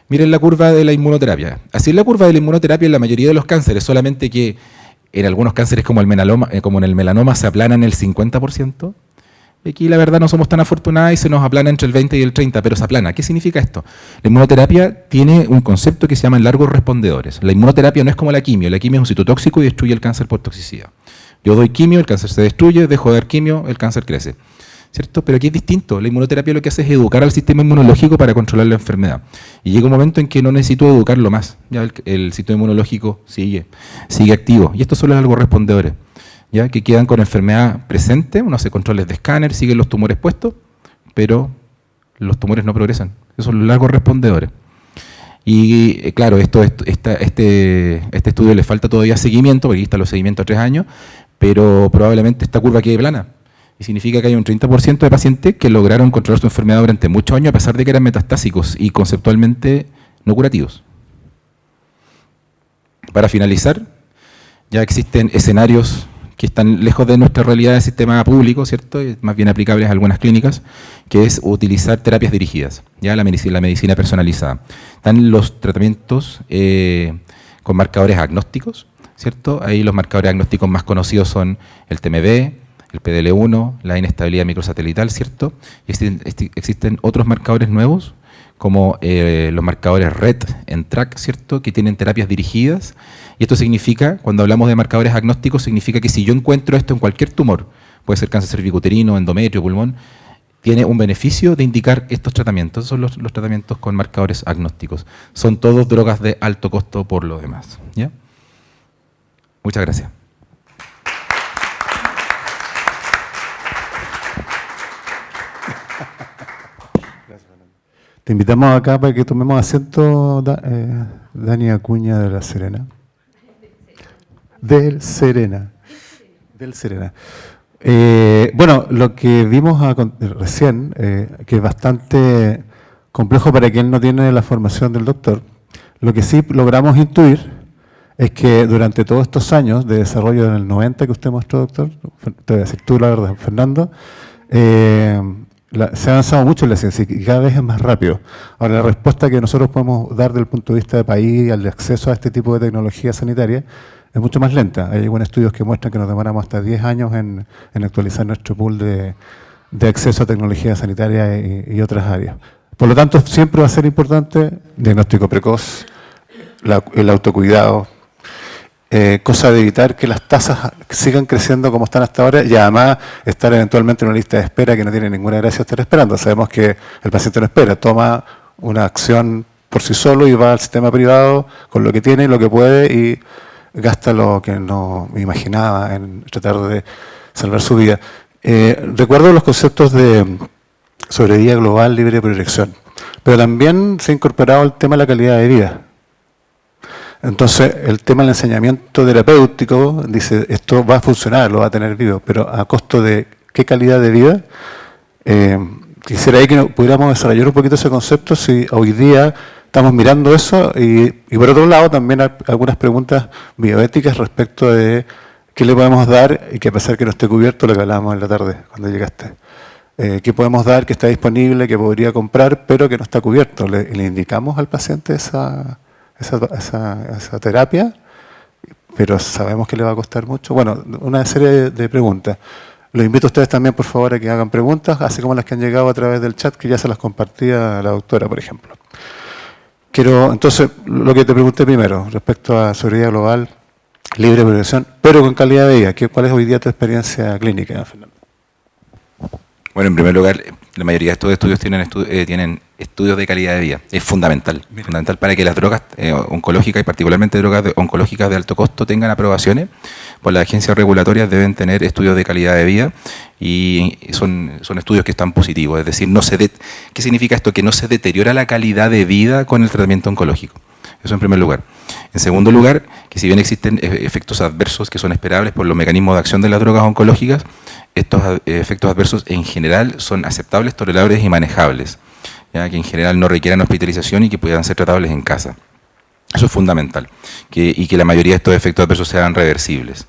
Miren la curva de la inmunoterapia. Así es la curva de la inmunoterapia en la mayoría de los cánceres, solamente que en algunos cánceres como en el melanoma se aplana en el 50%. Aquí la verdad no somos tan afortunados y se nos aplana entre el 20 y el 30, pero se aplana. ¿Qué significa esto? La inmunoterapia tiene un concepto que se llama largos respondedores. La inmunoterapia no es como la quimio es un citotóxico y destruye el cáncer por toxicidad. Yo doy quimio, el cáncer se destruye, dejo de dar quimio, el cáncer crece. ¿Cierto? Pero aquí es distinto. La inmunoterapia lo que hace es educar al sistema inmunológico para controlar la enfermedad. Y llega un momento en que no necesito educarlo más. Ya el sistema inmunológico sigue activo. Y estos son los largos respondedores, ¿ya? Que quedan con enfermedad presente, uno hace controles de escáner, siguen los tumores puestos, pero los tumores no progresan. Esos son los largos respondedores. Y claro, este estudio le falta todavía seguimiento, porque aquí están los seguimientos a 3 años, pero probablemente esta curva quede plana. Y significa que hay un 30% de pacientes que lograron controlar su enfermedad durante muchos años, a pesar de que eran metastásicos y conceptualmente no curativos. Para finalizar, ya existen escenarios que están lejos de nuestra realidad del sistema público, ¿cierto? Más bien aplicables a algunas clínicas, que es utilizar terapias dirigidas, ya la medicina personalizada. Están los tratamientos con marcadores agnósticos, ¿cierto? Ahí los marcadores agnósticos más conocidos son el TMB, el PDL1, la inestabilidad microsatelital, ¿cierto? Y existen otros marcadores nuevos, como los marcadores RET en TRAC, ¿cierto?, que tienen terapias dirigidas. Y esto significa, cuando hablamos de marcadores agnósticos, significa que si yo encuentro esto en cualquier tumor, puede ser cáncer cervicuterino, endometrio, pulmón, tiene un beneficio de indicar estos tratamientos. Son los tratamientos con marcadores agnósticos. Son todos drogas de alto costo por lo demás, ¿ya? Muchas gracias. Te invitamos acá para que tomemos asiento, Dani Acuña de La Serena. Del Serena. Bueno, lo que vimos recién, que es bastante complejo para quien no tiene la formación del doctor, lo que sí logramos intuir es que durante todos estos años de desarrollo en el 90 que usted mostró, doctor, te voy a decir tú la verdad, Fernando, se ha avanzado mucho en la ciencia y cada vez es más rápido. Ahora, la respuesta que nosotros podemos dar desde el punto de vista de país al acceso a este tipo de tecnología sanitaria es mucho más lenta. Hay algunos estudios que muestran que nos demoramos hasta 10 años en actualizar nuestro pool de acceso a tecnología sanitaria y otras áreas. Por lo tanto, siempre va a ser importante diagnóstico precoz, el autocuidado, cosa de evitar que las tasas sigan creciendo como están hasta ahora y además estar eventualmente en una lista de espera que no tiene ninguna gracia estar esperando. Sabemos que el paciente no espera, toma una acción por sí solo y va al sistema privado con lo que tiene, lo que puede y gasta lo que no imaginaba en tratar de salvar su vida. Recuerdo los conceptos de sobrevida global, libre de proyección, pero también se ha incorporado el tema de la calidad de vida. Entonces, el tema del enseñamiento terapéutico, dice, esto va a funcionar, lo va a tener vivo, pero a costo de qué calidad de vida. Quisiera ahí que pudiéramos desarrollar un poquito ese concepto, si hoy día estamos mirando eso, y por otro lado también hay algunas preguntas bioéticas respecto de qué le podemos dar y que a pesar que no esté cubierto, lo que hablábamos en la tarde, cuando llegaste. ¿qué podemos dar, que está disponible, que podría comprar, pero que no está cubierto? ¿Le indicamos al paciente esa terapia? Pero sabemos que le va a costar mucho. Bueno, una serie de preguntas. Los invito a ustedes también, por favor, a que hagan preguntas, así como las que han llegado a través del chat, que ya se las compartía la doctora, por ejemplo. Entonces, lo que te pregunté primero, respecto a seguridad global, libre progresión, pero con calidad de vida. ¿Cuál es hoy día tu experiencia clínica, Fernando? Bueno, en primer lugar, la mayoría de estos estudios tienen estudios de calidad de vida. Es fundamental. Fundamental para que las drogas oncológicas y particularmente drogas oncológicas de alto costo tengan aprobaciones. Pues las agencias regulatorias deben tener estudios de calidad de vida y son estudios que están positivos. Es decir, ¿qué significa esto? Que no se deteriora la calidad de vida con el tratamiento oncológico. Eso en primer lugar. En segundo lugar, que si bien existen efectos adversos que son esperables por los mecanismos de acción de las drogas oncológicas, estos efectos adversos en general son aceptables, tolerables y manejables, ya que en general no requieran hospitalización y que puedan ser tratables en casa. Eso es fundamental, y que la mayoría de estos efectos adversos sean reversibles.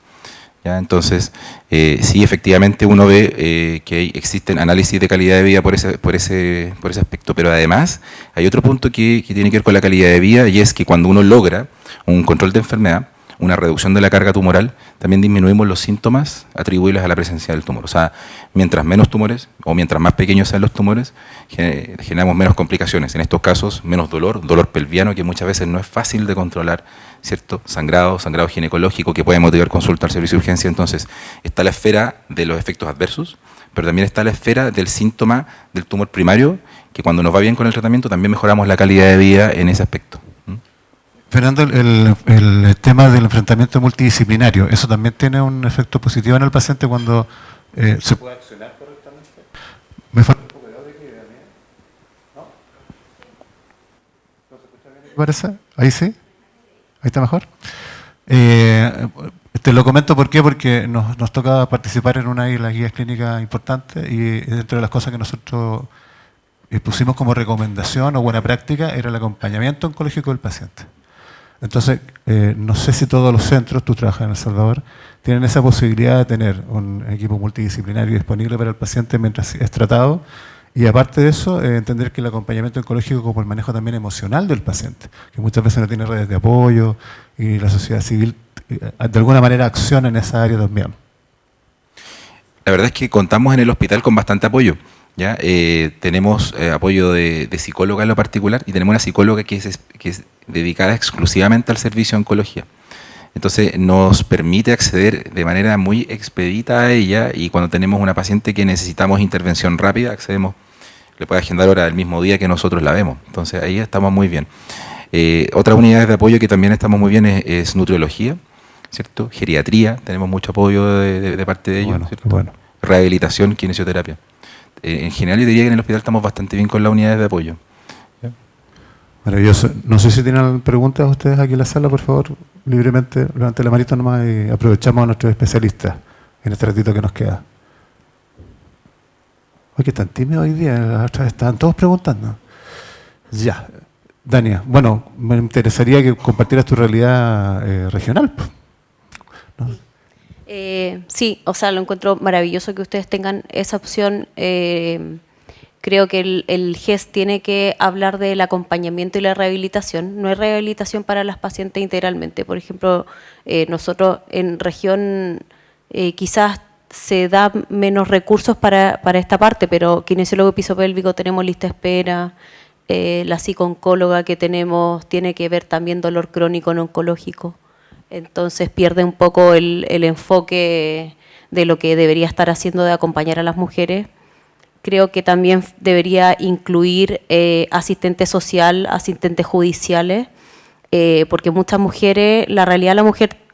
¿Ya? Entonces, sí, efectivamente uno ve que existen análisis de calidad de vida por ese aspecto, pero además hay otro punto que tiene que ver con la calidad de vida, y es que cuando uno logra un control de enfermedad, una reducción de la carga tumoral, también disminuimos los síntomas atribuibles a la presencia del tumor. O sea, mientras menos tumores o mientras más pequeños sean los tumores, generamos menos complicaciones. En estos casos, menos dolor pelviano, que muchas veces no es fácil de controlar, ¿cierto? Sangrado ginecológico que puede motivar consulta al servicio de urgencia. Entonces, está la esfera de los efectos adversos, pero también está la esfera del síntoma del tumor primario, que cuando nos va bien con el tratamiento también mejoramos la calidad de vida en ese aspecto. Fernando, el tema del enfrentamiento multidisciplinario, ¿eso también tiene un efecto positivo en el paciente cuando se puede accionar correctamente? ¿Me falta un poco de audio aquí, Daniel? ¿No? ¿No se escucha bien? ¿Me parece? ¿Ahí sí? ¿Ahí está mejor? Te lo comento porque nos toca participar en una de las guías clínicas importantes, y dentro de las cosas que nosotros pusimos como recomendación o buena práctica era el acompañamiento oncológico del paciente. Entonces, no sé si todos los centros, tú trabajas en El Salvador, tienen esa posibilidad de tener un equipo multidisciplinario disponible para el paciente mientras es tratado, y aparte de eso, entender que el acompañamiento oncológico como el manejo también emocional del paciente, que muchas veces no tiene redes de apoyo, y la sociedad civil de alguna manera acciona en esa área también. La verdad es que contamos en el hospital con bastante apoyo. ¿Ya? Tenemos apoyo de psicóloga en lo particular, y tenemos una psicóloga que es dedicada exclusivamente al servicio de oncología. Entonces nos permite acceder de manera muy expedita a ella, y cuando tenemos una paciente que necesitamos intervención rápida, accedemos, le puede agendar hora el mismo día que nosotros la vemos. Entonces ahí estamos muy bien. Otras unidades de apoyo que también estamos muy bien es nutriología, ¿cierto? Geriatría, tenemos mucho apoyo de parte de ellos. Bueno, ¿cierto? bueno. Rehabilitación, kinesioterapia. En general yo diría que en el hospital estamos bastante bien con las unidades de apoyo. ¿Ya? Maravilloso. No sé si tienen preguntas ustedes aquí en la sala, por favor, libremente, levanten la manito nomás y aprovechamos a nuestros especialistas en este ratito que nos queda. Oye, que tan tímido hoy día, la otra vez estaban todos preguntando. Ya. Dania, bueno, me interesaría que compartieras tu realidad regional. ¿No? Sí, o sea, lo encuentro maravilloso que ustedes tengan esa opción. Creo que el GES tiene que hablar del acompañamiento y la rehabilitación. No hay rehabilitación para las pacientes integralmente. Por ejemplo, nosotros en región quizás se da menos recursos para esta parte, pero kinesiólogo pisopélvico tenemos lista de espera, la psico-oncóloga que tenemos tiene que ver también dolor crónico no oncológico. Entonces pierde un poco el enfoque de lo que debería estar haciendo de acompañar a las mujeres. Creo que también debería incluir asistente social, asistentes judiciales, porque muchas mujeres, la realidad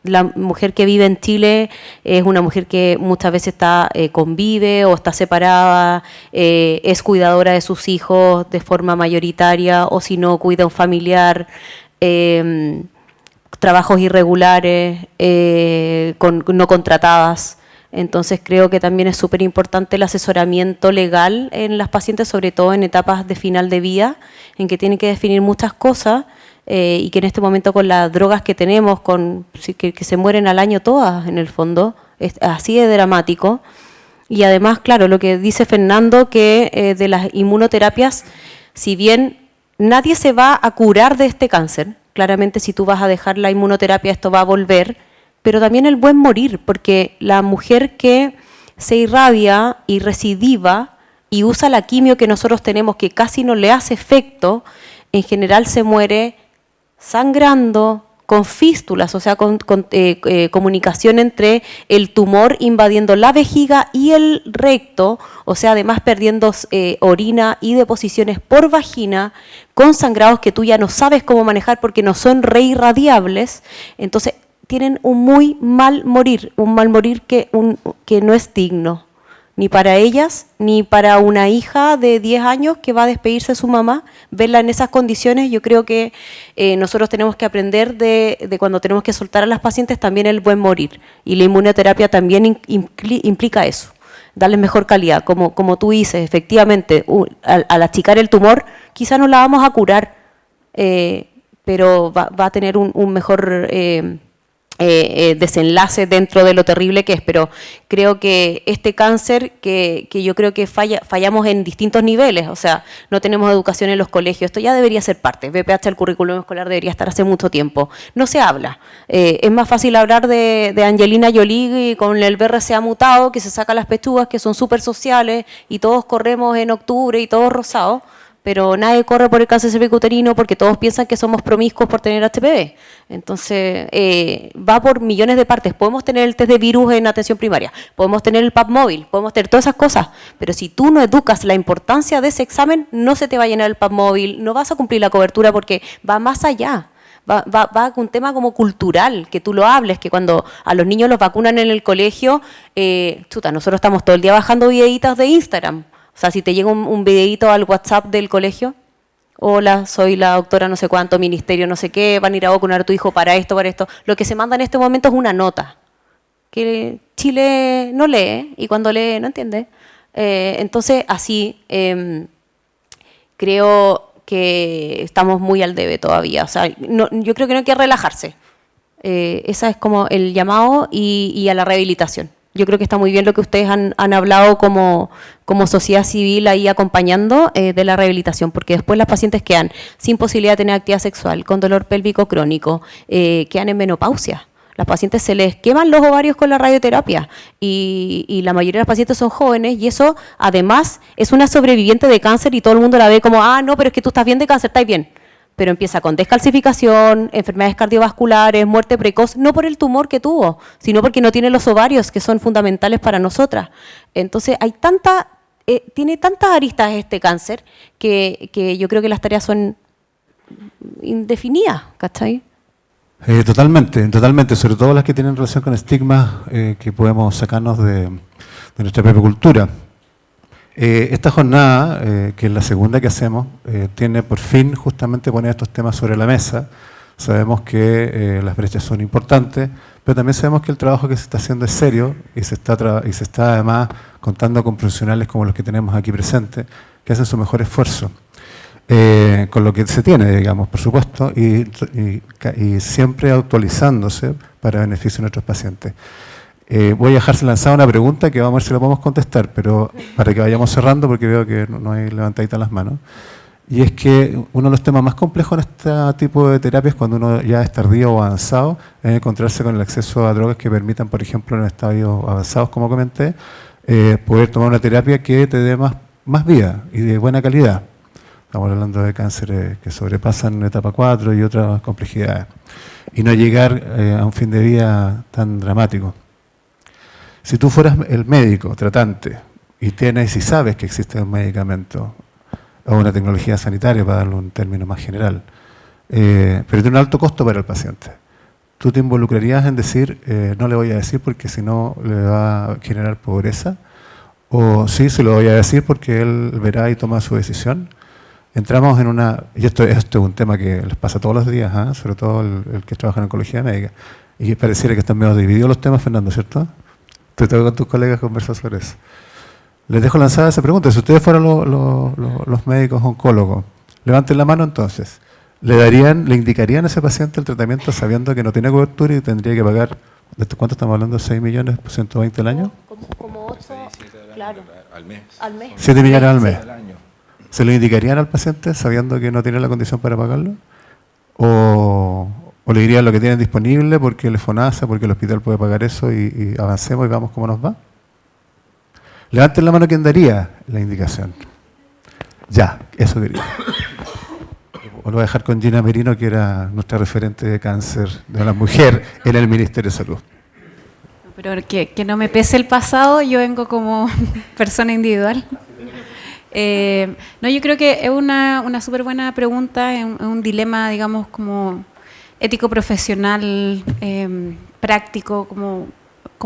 la mujer que vive en Chile es una mujer que muchas veces convive o está separada, es cuidadora de sus hijos de forma mayoritaria, o si no, cuida a un familiar, trabajos irregulares, no contratadas. Entonces creo que también es súper importante el asesoramiento legal en las pacientes, sobre todo en etapas de final de vida, en que tienen que definir muchas cosas, y que en este momento con las drogas que tenemos, que se mueren al año todas en el fondo, es así de dramático. Y además, claro, lo que dice Fernando, que de las inmunoterapias, si bien nadie se va a curar de este cáncer, claramente si tú vas a dejar la inmunoterapia esto va a volver, pero también el buen morir, porque la mujer que se irradia y recidiva y usa la quimio que nosotros tenemos, que casi no le hace efecto, en general se muere sangrando, con fístulas, o sea, con comunicación entre el tumor invadiendo la vejiga y el recto, o sea, además perdiendo orina y deposiciones por vagina, con sangrados que tú ya no sabes cómo manejar porque no son reirradiables. Entonces, tienen un muy mal morir, un mal morir que no es digno, ni para ellas, ni para una hija de 10 años que va a despedirse de su mamá, verla en esas condiciones. Yo creo que nosotros tenemos que aprender de cuando tenemos que soltar a las pacientes también el buen morir, y la inmunoterapia también implica eso, darles mejor calidad, como tú dices, efectivamente, al achicar el tumor, quizá no la vamos a curar, pero va a tener un mejor desenlace dentro de lo terrible que es, pero creo que este cáncer, que yo creo que fallamos en distintos niveles, o sea, no tenemos educación en los colegios, esto ya debería ser parte, BPH, el currículum escolar debería estar hace mucho tiempo, no se habla, es más fácil hablar de Angelina Jolie con el BRCA mutado, que se saca las pechugas, que son súper sociales, y todos corremos en octubre y todos rosados, pero nadie corre por el cáncer cervicuterino porque todos piensan que somos promiscuos por tener HPV. Entonces, va por millones de partes. Podemos tener el test de virus en atención primaria, podemos tener el PAP móvil, podemos tener todas esas cosas, pero si tú no educas la importancia de ese examen, no se te va a llenar el PAP móvil, no vas a cumplir la cobertura porque va más allá. Va con un tema como cultural, que tú lo hables, que cuando a los niños los vacunan en el colegio, nosotros estamos todo el día bajando videitos de Instagram. O sea, si te llega un videíto al WhatsApp del colegio, hola, soy la doctora no sé cuánto, ministerio no sé qué, van a ir a vacunar a tu hijo para esto, Lo que se manda en este momento es una nota, que Chile no lee, y cuando lee no entiende. Entonces, así, creo que estamos muy al debe todavía. O sea, yo creo que no hay que relajarse. Esa es como el llamado y a la rehabilitación. Yo creo que está muy bien lo que ustedes han hablado como sociedad civil ahí acompañando de la rehabilitación, porque después las pacientes quedan sin posibilidad de tener actividad sexual, con dolor pélvico crónico, quedan en menopausia. Las pacientes se les queman los ovarios con la radioterapia y la mayoría de las pacientes son jóvenes, y eso además es una sobreviviente de cáncer y todo el mundo la ve como, no, pero es que tú estás bien de cáncer, estás bien. Pero empieza con descalcificación, enfermedades cardiovasculares, muerte precoz, no por el tumor que tuvo, sino porque no tiene los ovarios, que son fundamentales para nosotras. Entonces, tiene tantas aristas este cáncer que yo creo que las tareas son indefinidas, ¿cachai? Totalmente, sobre todo las que tienen relación con estigmas que podemos sacarnos de nuestra propia cultura. Esta jornada, que es la segunda que hacemos, tiene por fin justamente poner estos temas sobre la mesa. Sabemos que las brechas son importantes, pero también sabemos que el trabajo que se está haciendo es serio y se está además contando con profesionales como los que tenemos aquí presentes, que hacen su mejor esfuerzo, con lo que se tiene, digamos, por supuesto, y siempre actualizándose para beneficio de nuestros pacientes. Voy a dejarse lanzada una pregunta que vamos a ver si la podemos contestar, pero para que vayamos cerrando, porque veo que no hay levantaditas las manos. Y es que uno de los temas más complejos en este tipo de terapias, cuando uno ya es tardío o avanzado, es encontrarse con el acceso a drogas que permitan, por ejemplo, en estadios avanzados, como comenté, poder tomar una terapia que te dé más vida y de buena calidad. Estamos hablando de cánceres que sobrepasan etapa 4 y otras complejidades. Y no llegar a un fin de vida tan dramático. Si tú fueras el médico tratante y sabes que existe un medicamento o una tecnología sanitaria, para darle un término más general, pero tiene un alto costo para el paciente, ¿tú te involucrarías en decir, no le voy a decir porque si no le va a generar pobreza? ¿O sí, se lo voy a decir porque él verá y toma su decisión? Entramos en y esto es un tema que les pasa todos los días, sobre todo el que trabaja en oncología médica, y pareciera que están medio divididos los temas, Fernando, ¿cierto? Te tengo con tus colegas conversar sobre eso. Les dejo lanzada esa pregunta. Si ustedes fueran los médicos oncólogos, levanten la mano entonces. ¿Le indicarían a ese paciente el tratamiento sabiendo que no tiene cobertura y tendría que pagar, ¿de cuánto estamos hablando? ¿6 millones, 120 al año? Como 8. Claro. Al mes. Al mes. 7 millones al mes. Al año. ¿Se lo indicarían al paciente sabiendo que no tiene la condición para pagarlo? ¿O le dirían lo que tienen disponible porque el FONASA, porque el hospital puede pagar eso y avancemos y vamos cómo nos va? Levanten la mano quien daría la indicación. Ya, eso quería. O lo voy a dejar con Gina Merino, que era nuestra referente de cáncer de la mujer en el Ministerio de Salud. Pero que no me pese el pasado, yo vengo como persona individual. No, yo creo que es una súper buena pregunta, es un dilema, digamos, como ético-profesional, práctico, como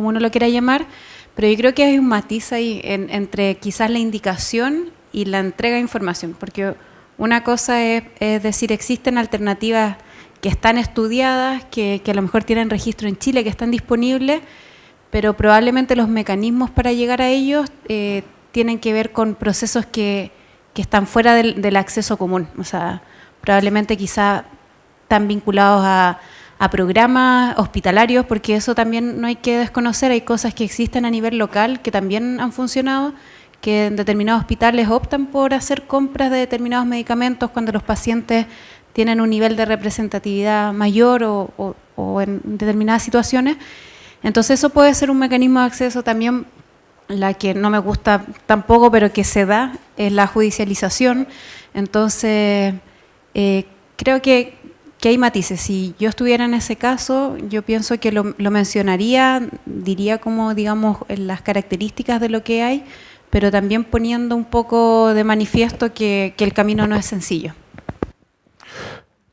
uno lo quiera llamar, pero yo creo que hay un matiz ahí entre quizás la indicación y la entrega de información, porque una cosa es decir, existen alternativas que están estudiadas, que a lo mejor tienen registro en Chile, que están disponibles, pero probablemente los mecanismos para llegar a ellos tienen que ver con procesos que están fuera del acceso común. O sea, probablemente quizá están vinculados a programas hospitalarios, porque eso también no hay que desconocer. Hay cosas que existen a nivel local que también han funcionado, que en determinados hospitales optan por hacer compras de determinados medicamentos cuando los pacientes tienen un nivel de representatividad mayor o en determinadas situaciones. Entonces eso puede ser un mecanismo de acceso. También la que no me gusta tampoco, pero que se da, es la judicialización. Entonces creo que hay matices. Si yo estuviera en ese caso, yo pienso que lo mencionaría, diría como, digamos, las características de lo que hay, pero también poniendo un poco de manifiesto que el camino no es sencillo.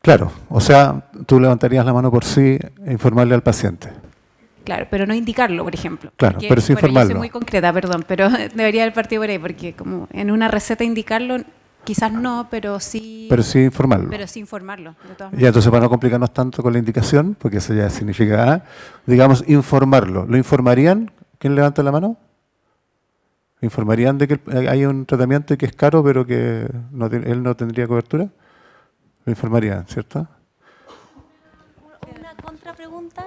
Claro, o sea, tú levantarías la mano por sí e informarle al paciente. Claro, pero no indicarlo, por ejemplo. Claro, Porque, pero sí bueno, yo informarlo. soy muy concreta, perdón, pero debería haber partido por ahí, porque como en una receta indicarlo, quizás no, pero sí... Pero sí informarlo. Pero sí informarlo, de todas Ya, maneras. entonces para no complicarnos tanto con la indicación, porque eso ya significa, digamos, informarlo. ¿Lo informarían? ¿Quién levanta la mano? ¿Informarían de que hay un tratamiento y que es caro, pero que él no tendría cobertura? Lo informarían, ¿cierto? Una contrapregunta.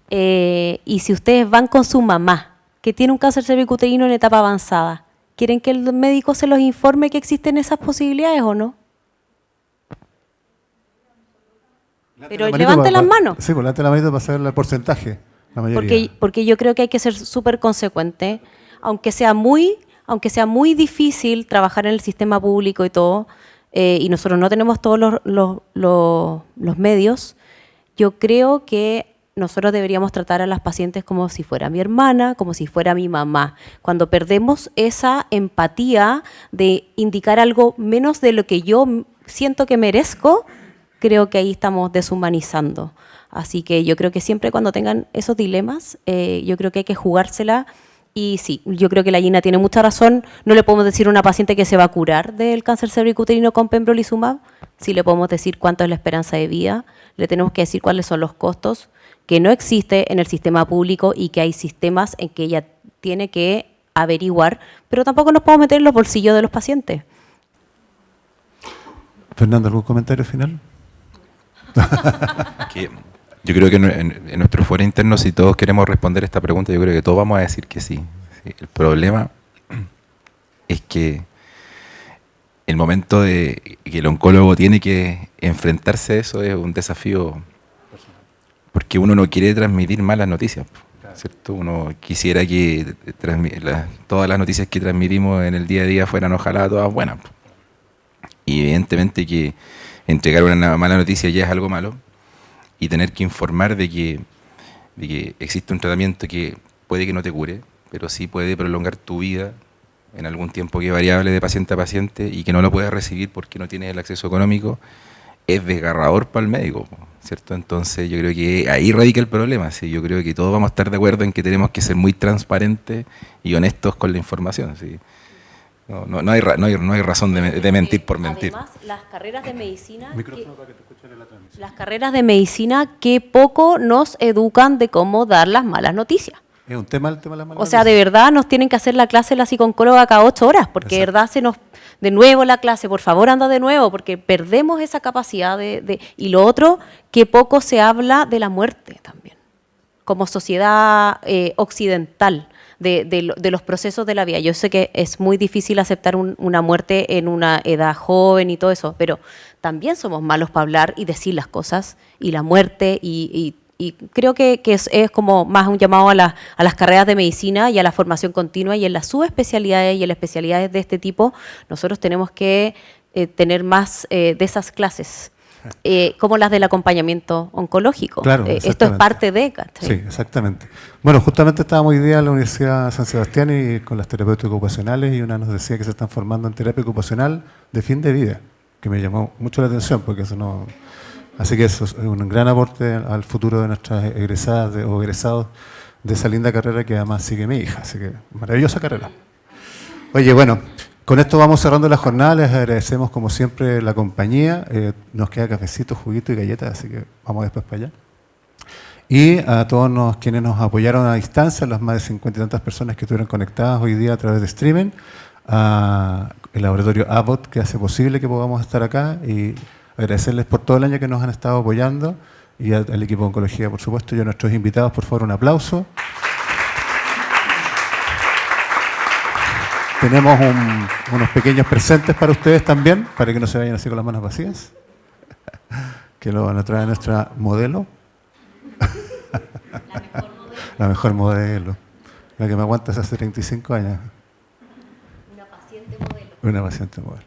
Y si ustedes van con su mamá, que tiene un cáncer cervicuterino en etapa avanzada, ¿quieren que el médico se los informe que existen esas posibilidades o no? Pero levante las manos. Sí, pues levante la manito para saber el porcentaje, la mayoría. Porque yo creo que hay que ser súper consecuente, aunque sea muy difícil trabajar en el sistema público y todo, y nosotros no tenemos todos los medios. Yo creo que nosotros deberíamos tratar a las pacientes como si fuera mi hermana, como si fuera mi mamá. Cuando perdemos esa empatía de indicar algo menos de lo que yo siento que merezco, creo que ahí estamos deshumanizando. Así que yo creo que siempre cuando tengan esos dilemas, yo creo que hay que jugársela. Y sí, yo creo que la Gina tiene mucha razón. No le podemos decir a una paciente que se va a curar del cáncer cervicuterino con pembrolizumab. Sí le podemos decir cuánto es la esperanza de vida. Le tenemos que decir cuáles son los costos, que no existe en el sistema público y que hay sistemas en que ella tiene que averiguar, pero tampoco nos podemos meter en los bolsillos de los pacientes. Fernando, ¿algún comentario final? Que yo creo que en nuestro foro interno, si todos queremos responder esta pregunta, yo creo que todos vamos a decir que sí. Sí. El problema es que el momento de que el oncólogo tiene que enfrentarse a eso es un desafío, porque uno no quiere transmitir malas noticias, ¿cierto? Uno quisiera que todas las noticias que transmitimos en el día a día fueran ojalá todas buenas. Y evidentemente que entregar una mala noticia ya es algo malo, y tener que informar de que existe un tratamiento que puede que no te cure, pero sí puede prolongar tu vida en algún tiempo que es variable de paciente a paciente y que no lo puedes recibir porque no tienes el acceso económico, es desgarrador para el médico, ¿cierto? Entonces yo creo que ahí radica el problema. ¿Sí? Yo creo que todos vamos a estar de acuerdo en que tenemos que ser muy transparentes y honestos con la información. ¿Sí? No hay razón de mentir por mentir. Además, las carreras de medicina, que poco nos educan de cómo dar las malas noticias. Es un tema el tema de las malas O sea, noticias. de verdad nos tienen que hacer la clase de la psiconcóloga cada 8 horas, porque de verdad de nuevo la clase, por favor anda de nuevo, porque perdemos esa capacidad y lo otro, que poco se habla de la muerte también, como sociedad occidental, de los procesos de la vida. Yo sé que es muy difícil aceptar una muerte en una edad joven y todo eso, pero también somos malos para hablar y decir las cosas, y la muerte, y creo que es como más un llamado a las carreras de medicina y a la formación continua, y en las subespecialidades y en las especialidades de este tipo, nosotros tenemos que tener más de esas clases. Como las del acompañamiento oncológico. Claro, esto es parte de... Sí, exactamente. Bueno, justamente estábamos hoy día en la Universidad de San Sebastián y con las terapeutas ocupacionales, y una nos decía que se están formando en terapia ocupacional de fin de vida, que me llamó mucho la atención, porque eso no... Así que eso es un gran aporte al futuro de nuestras egresadas o egresados de esa linda carrera que además sigue mi hija. Así que maravillosa carrera. Oye, bueno... Con esto vamos cerrando la jornada, les agradecemos como siempre la compañía, nos queda cafecito, juguito y galletas, así que vamos después para allá. Y a todos quienes nos apoyaron a distancia, las más de 50 y tantas personas que estuvieron conectadas hoy día a través de streaming, al laboratorio Abbott que hace posible que podamos estar acá, y agradecerles por todo el año que nos han estado apoyando, y al equipo de oncología, por supuesto, y a nuestros invitados, por favor, un aplauso. Tenemos unos pequeños presentes para ustedes también, para que no se vayan así con las manos vacías, que lo van a traer nuestra modelo. La mejor modelo. La que me aguanta hace 35 años. Una paciente modelo. Una paciente modelo.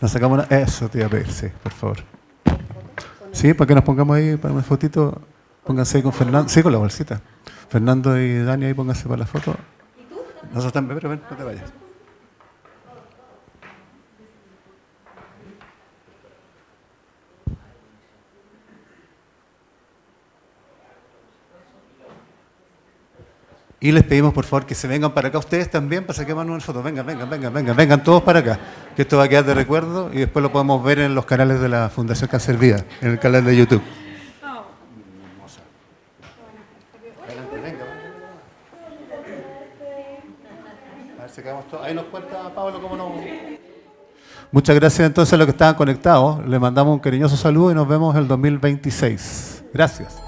Nos sacamos una... Eso te iba a pedir, sí, por favor. Sí, para que nos pongamos ahí para una fotito. Pónganse ahí con Fernando. Sí, con la bolsita. Fernando y Dani, ahí pónganse para la foto. Nosotros también, pero ven, no te vayas. Y les pedimos por favor que se vengan para acá ustedes también para saquearnos una foto. Vengan todos para acá. Que esto va a quedar de recuerdo y después lo podemos ver en los canales de la Fundación Cáncer Vida, en el canal de YouTube. Ahí nos cuenta Pablo cómo no. Muchas gracias entonces a los que estaban conectados. Les mandamos un cariñoso saludo y nos vemos el 2026. Gracias.